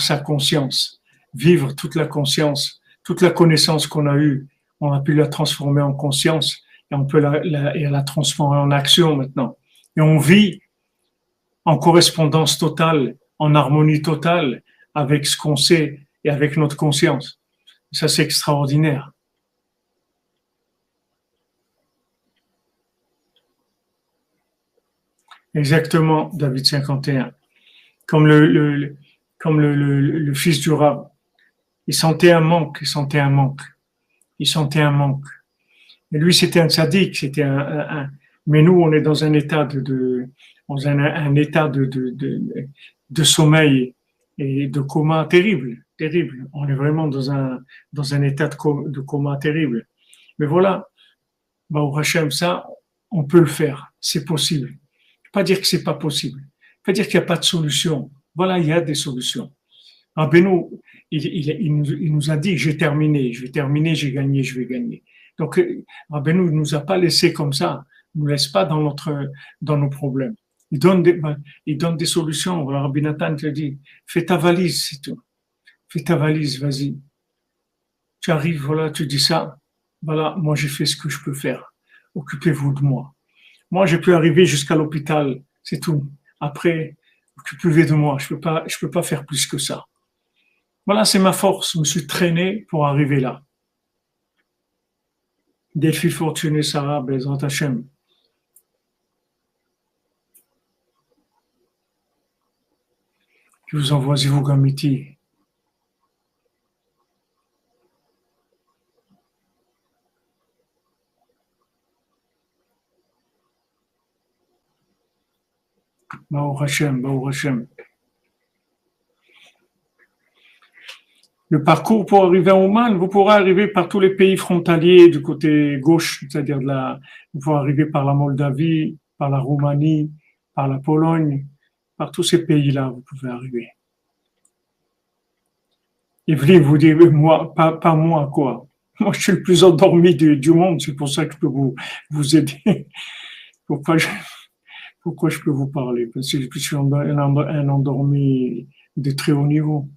Speaker 1: sa conscience. Vivre toute la conscience, toute la connaissance qu'on a eue. On a pu la transformer en conscience et on peut la transformer en action maintenant. Et on vit en correspondance totale, en harmonie totale avec ce qu'on sait et avec notre conscience. Ça, c'est extraordinaire. Exactement, David 51. Comme le fils du Rav, il sentait un manque. Et lui, c'était un tzaddik, mais nous, on est dans un état de sommeil et de coma terrible. On est vraiment dans un état de coma terrible. Mais voilà, au Hachem, ça, on peut le faire. C'est possible. Pas dire que c'est pas possible. Pas dire qu'il n'y a pas de solution. Voilà, il y a des solutions. Rabbeinu, il nous a dit, je vais terminer, j'ai gagné, je vais gagner. Donc, Rabbeinu ne nous a pas laissé comme ça. Il ne nous laisse pas dans nos problèmes. Il donne des solutions. Voilà, Rabbi Nathan te dit, fais ta valise, c'est tout. Fais ta valise, vas-y. Tu arrives, voilà, tu dis ça. Voilà, moi j'ai fait ce que je peux faire. Occupez-vous de moi. Moi, j'ai pu arriver jusqu'à l'hôpital, c'est tout. Après, occupez-vous de moi. Je peux pas faire plus que ça. Voilà, c'est ma force. Je me suis traîné pour arriver là. Delphi Fortuné Sarah, Bezrat Hashem. Je vous envoie Zivou Gamiti. Baruch Hashem. Le parcours pour arriver en Oman, vous pourrez arriver par tous les pays frontaliers du côté gauche, c'est-à-dire vous pourrez arriver par la Moldavie, par la Roumanie, par la Pologne, par tous ces pays-là, vous pouvez arriver. Evelyne vous dit, moi, pas moi, quoi? Moi, je suis le plus endormi du monde, c'est pour ça que je peux vous aider. Pourquoi je, pourquoi je peux vous parler? Parce que je suis un endormi de très haut niveau.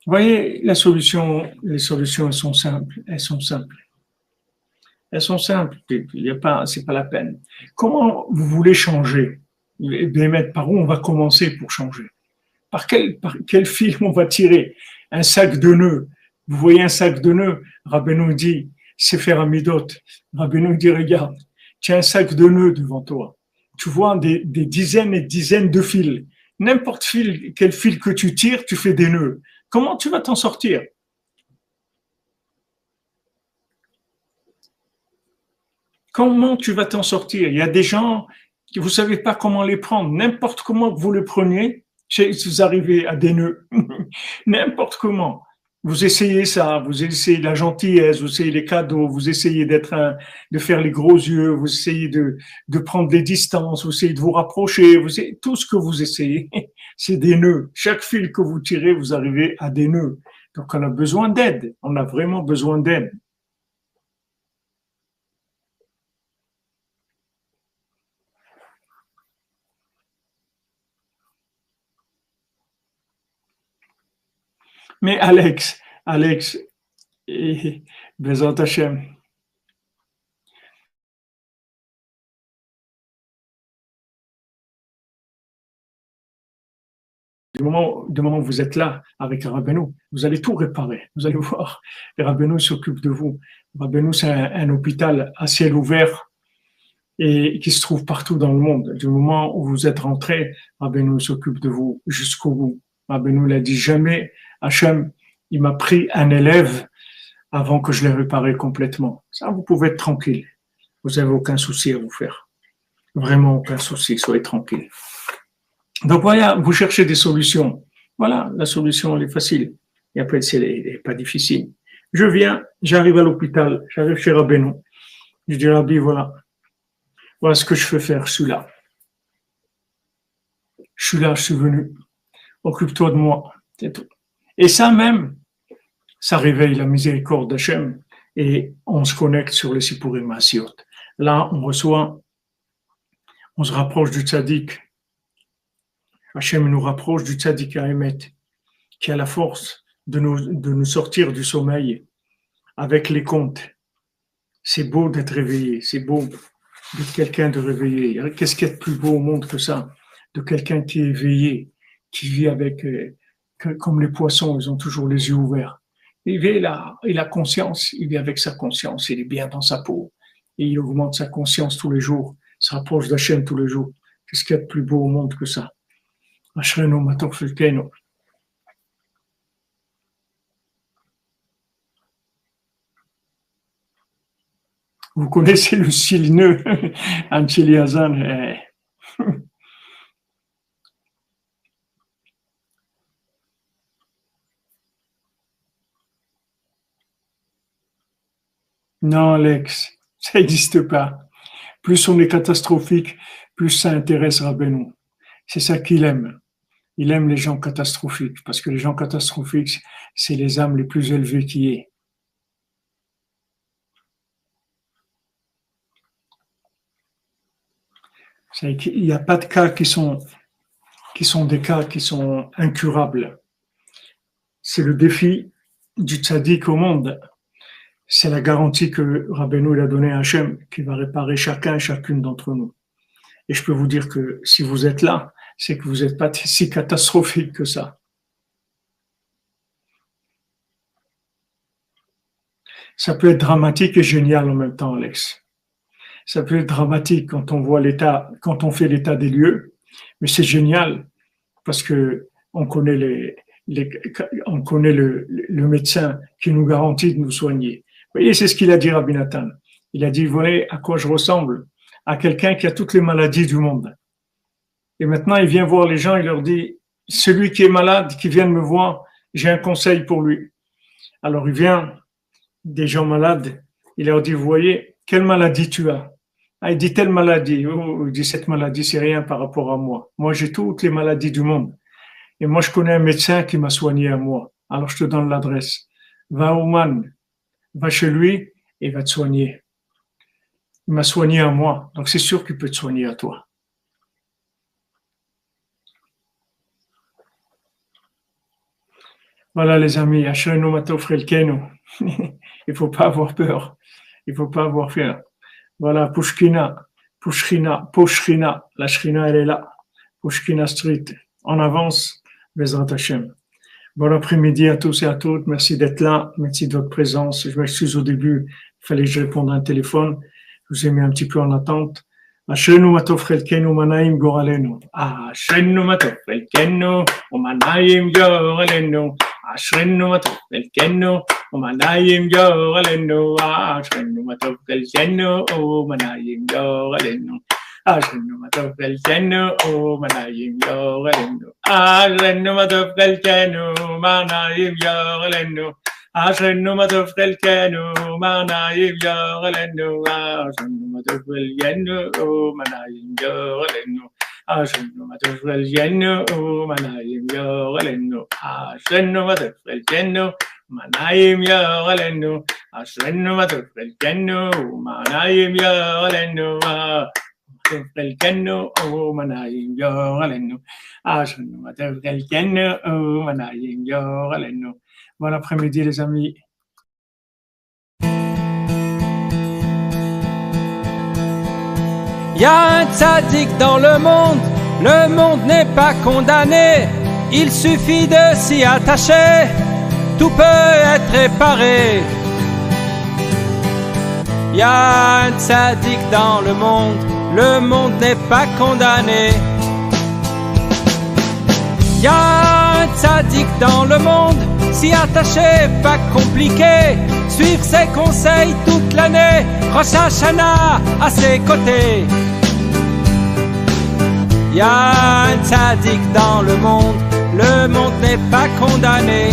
Speaker 1: Vous voyez, les solutions, elles sont simples. Elles sont simples. Elles sont simples. Il y a pas, c'est pas la peine. Comment vous voulez changer? Eh bien, par où on va commencer pour changer? Par quel fil on va tirer? Un sac de nœuds. Vous voyez un sac de nœuds? Rabbeinu dit, c'est faire un midot. Rabbeinu dit, regarde, tu as un sac de nœuds devant toi. Tu vois des dizaines et dizaines de fils. N'importe quel fil que tu tires, tu fais des nœuds. Comment tu vas t'en sortir? Comment tu vas t'en sortir? Il y a des gens que vous savez pas comment les prendre. N'importe comment que vous les preniez, vous arrivez à des nœuds. N'importe comment. Vous essayez ça, vous essayez la gentillesse, vous essayez les cadeaux, vous essayez de faire les gros yeux, vous essayez de prendre des distances, vous essayez de vous rapprocher, tout ce que vous essayez, c'est des nœuds. Chaque fil que vous tirez, vous arrivez à des nœuds. Donc on a besoin d'aide. On a vraiment besoin d'aide. Mais Alex, Bezat Hashem, du moment où vous êtes là avec Rabbeinu, vous allez tout réparer. Vous allez voir, et Rabbeinu s'occupe de vous. Rabbeinu, c'est un hôpital à ciel ouvert et qui se trouve partout dans le monde. Du moment où vous êtes rentré, Rabbeinu s'occupe de vous jusqu'au bout. Rabbeinu l'a dit jamais, Hachem, il m'a pris un élève avant que je l'ai réparé complètement. Ça, vous pouvez être tranquille. Vous n'avez aucun souci à vous faire. Vraiment aucun souci, soyez tranquille. Donc voilà, vous cherchez des solutions. Voilà, la solution, elle est facile. Et après, elle n'est pas difficile. J'arrive à l'hôpital, j'arrive chez Rabbeinu. Je dis, Rabbi, voilà ce que je peux faire, je suis là. Je suis venu. Occupe-toi de moi. C'est tout. Et ça même, ça réveille la miséricorde d'Hachem et on se connecte sur les Sipurim Asiot. Là, on se rapproche du tzaddik. Hachem nous rapproche du tzaddik Haemet, qui a la force de nous sortir du sommeil avec les contes. C'est beau d'être réveillé, c'est beau d'être quelqu'un de réveillé. Qu'est-ce qu'il y a de plus beau au monde que ça? De quelqu'un qui est éveillé, qui vit avec, comme les poissons, ils ont toujours les yeux ouverts. Il a conscience, il vit avec sa conscience, il est bien dans sa peau. Et il augmente sa conscience tous les jours, se rapproche d'Hachem tous les jours. Qu'est-ce qu'il y a de plus beau au monde que ça? Ashrenu matov chelkenu. Vous connaissez le Silneux, Ancheli Hazan. Non, Alex, ça n'existe pas. Plus on est catastrophique, plus ça intéresse Rabbeinu. C'est ça qu'il aime. Il aime les gens catastrophiques, parce que les gens catastrophiques, c'est les âmes les plus élevées qui est. Il n'y a pas de cas qui sont des cas qui sont incurables. C'est le défi du tzaddik au monde. C'est la garantie que Rabbeinu a donnée à Hachem, qui va réparer chacun et chacune d'entre nous. Et je peux vous dire que si vous êtes là, c'est que vous n'êtes pas si catastrophique que ça. Ça peut être dramatique et génial en même temps, Alex. Ça peut être dramatique quand on voit quand on fait l'état des lieux, mais c'est génial parce que on connaît on connaît le médecin qui nous garantit de nous soigner. Vous voyez, c'est ce qu'il a dit Rabbi Nathan. Il a dit, vous voyez à quoi je ressemble? À quelqu'un qui a toutes les maladies du monde. Et maintenant, il vient voir les gens, il leur dit, celui qui est malade, qui vient de me voir, j'ai un conseil pour lui. Alors il vient, des gens malades, il leur dit, vous voyez, quelle maladie tu as? Ah, il dit telle maladie, il dit cette maladie, c'est rien par rapport à moi. Moi, j'ai toutes les maladies du monde. Et moi, je connais un médecin qui m'a soigné à moi. Alors, je te donne l'adresse. Va au Man, va chez lui et il va te soigner. Il m'a soigné à moi, donc c'est sûr qu'il peut te soigner à toi. Voilà les amis, Ashrenu Matov Chelkenu. Il faut pas avoir peur. Il faut pas avoir peur. Voilà, Pushkina, Pushrina. La Shrina, elle est là. Pushkina Street. En avance, Bezrat Hashem. Bon après-midi à tous et à toutes. Merci d'être là. Merci de votre présence. Je m'excuse au début. Il fallait que je réponde à un téléphone. Je vous ai mis un petit peu en attente. Ashrenu Matov Chelkenu Manaim Goralenu. Ashrenu Matov Chelkenu Manaim Goralenu. Ashrenu Matov Chelkenu Manaim Goralenu. Ashrenu Matov Chelkenu Manaim Goralenu. Ashrenu Matov Chelkenu Manaim Goralenu. Ashrenu Matov Chelkenu Manaim Goralenu. Ashrenu Matov Chelkenu Manaim Goralenu. Ashrenu Matov Chelkenu Manaim Goralenu. Ashrenu Matov Chelkenu Manaim Goralenu. Ashrenu Matov Chelkenu Manaim Goralenu. Ashrenu Matov Chelkenu Manaim Goralenu. Chelkenu Manaim Goralenu. Ashrenu Matov Chelkenu Manaim Goralenu. Bon après-midi les amis.
Speaker 2: Il y a un tzaddik dans le monde n'est pas condamné, il suffit de s'y attacher, tout peut être réparé. Il y a un tzaddik dans le monde n'est pas condamné. Il y a un tzaddik dans le monde, s'y attacher, pas compliqué, suivre ses conseils toute l'année, Rosh Hashanah à ses côtés. Il y a un tzaddik dans le monde n'est pas condamné.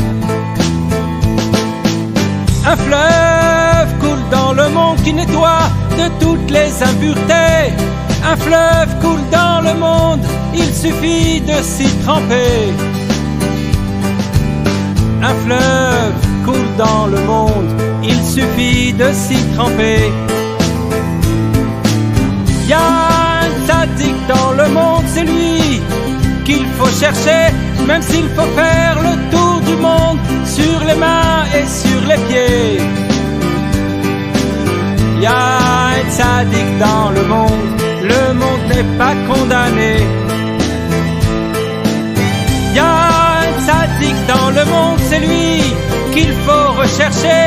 Speaker 2: Un fleuve coule dans le monde qui nettoie de toutes les impuretés. Un fleuve coule dans le monde, il suffit de s'y tremper. Un fleuve coule dans le monde, il suffit de s'y tremper. Il y a un tzaddik dans le monde, c'est lui qu'il faut chercher, même s'il faut faire le tour du monde, sur les mains et sur les pieds. Il y a un tzaddik dans le monde n'est pas condamné. Il y a un tzaddik dans le monde, c'est lui qu'il faut rechercher,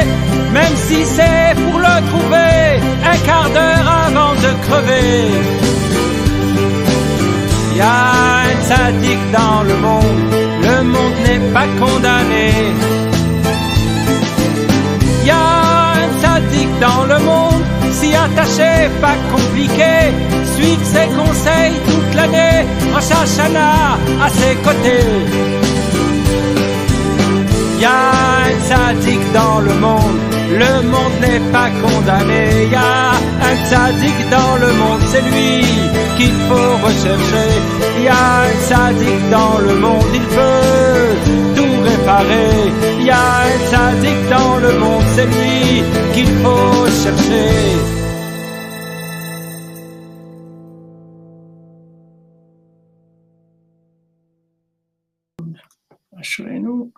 Speaker 2: même si c'est pour le trouver un quart d'heure avant de crever. Il y a un tzaddik dans le monde n'est pas condamné. Il y a un tzaddik dans le monde, s'y attacher, pas compliqué, suivre ses conseils toute l'année, Rosh Hashanah à ses côtés. Il y a un tzaddik dans le monde n'est pas condamné. Il y a un tzaddik dans le monde, c'est lui qu'il faut rechercher. Il y a un tzaddik dans le monde, il peut tout réparer. Il y a un tzaddik dans le monde, c'est lui qu'il faut chercher.
Speaker 1: Ashrenu.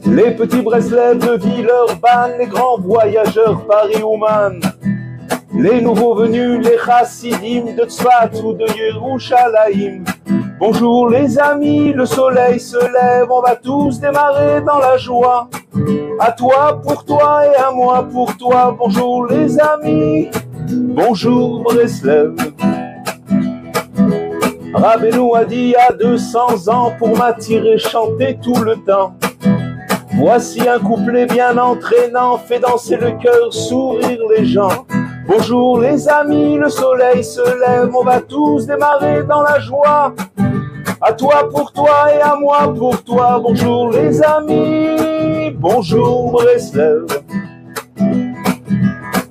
Speaker 3: Les petits Breslev de Villeurbanne, les grands voyageurs Paris-Ouman, les nouveaux venus, les chassidim de Tzfat ou de Yerushalayim. Bonjour les amis, le soleil se lève, on va tous démarrer dans la joie. À toi pour toi et à moi pour toi, bonjour les amis, bonjour Breslev. Rabbeinu a dit il y a 200 ans pour m'attirer chanter tout le temps. Voici un couplet bien entraînant, fait danser le cœur, sourire les gens. Bonjour les amis, le soleil se lève, on va tous démarrer dans la joie. À toi pour toi et à moi pour toi. Bonjour les amis, bonjour Breslev.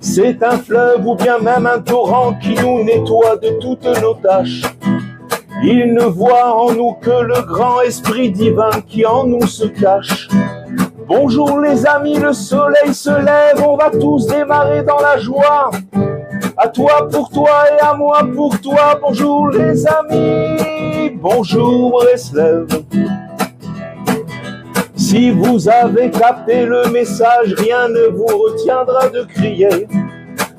Speaker 3: C'est un fleuve ou bien même un torrent qui nous nettoie de toutes nos tâches. Il ne voit en nous que le grand esprit divin qui en nous se cache. Bonjour les amis, le soleil se lève, on va tous démarrer dans la joie. À toi pour toi et à moi pour toi. Bonjour les amis, bonjour Breslev. Si vous avez capté le message, rien ne vous retiendra de crier.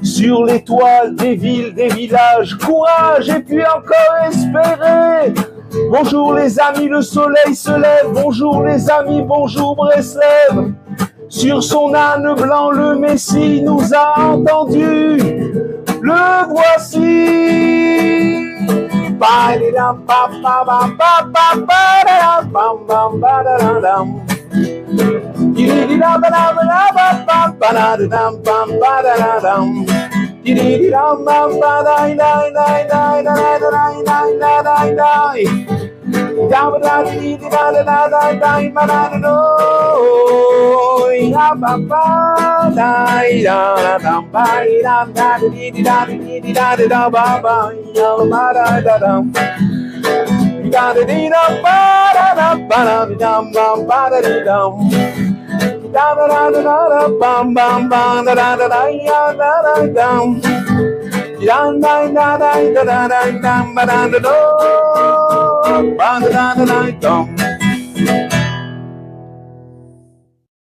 Speaker 3: Sur les toits des villes, des villages, courage et puis encore espérer. Bonjour les amis, le soleil se lève. Bonjour les amis, bonjour Breslev. Sur son âne blanc, le Messie nous a entendus. Le voici.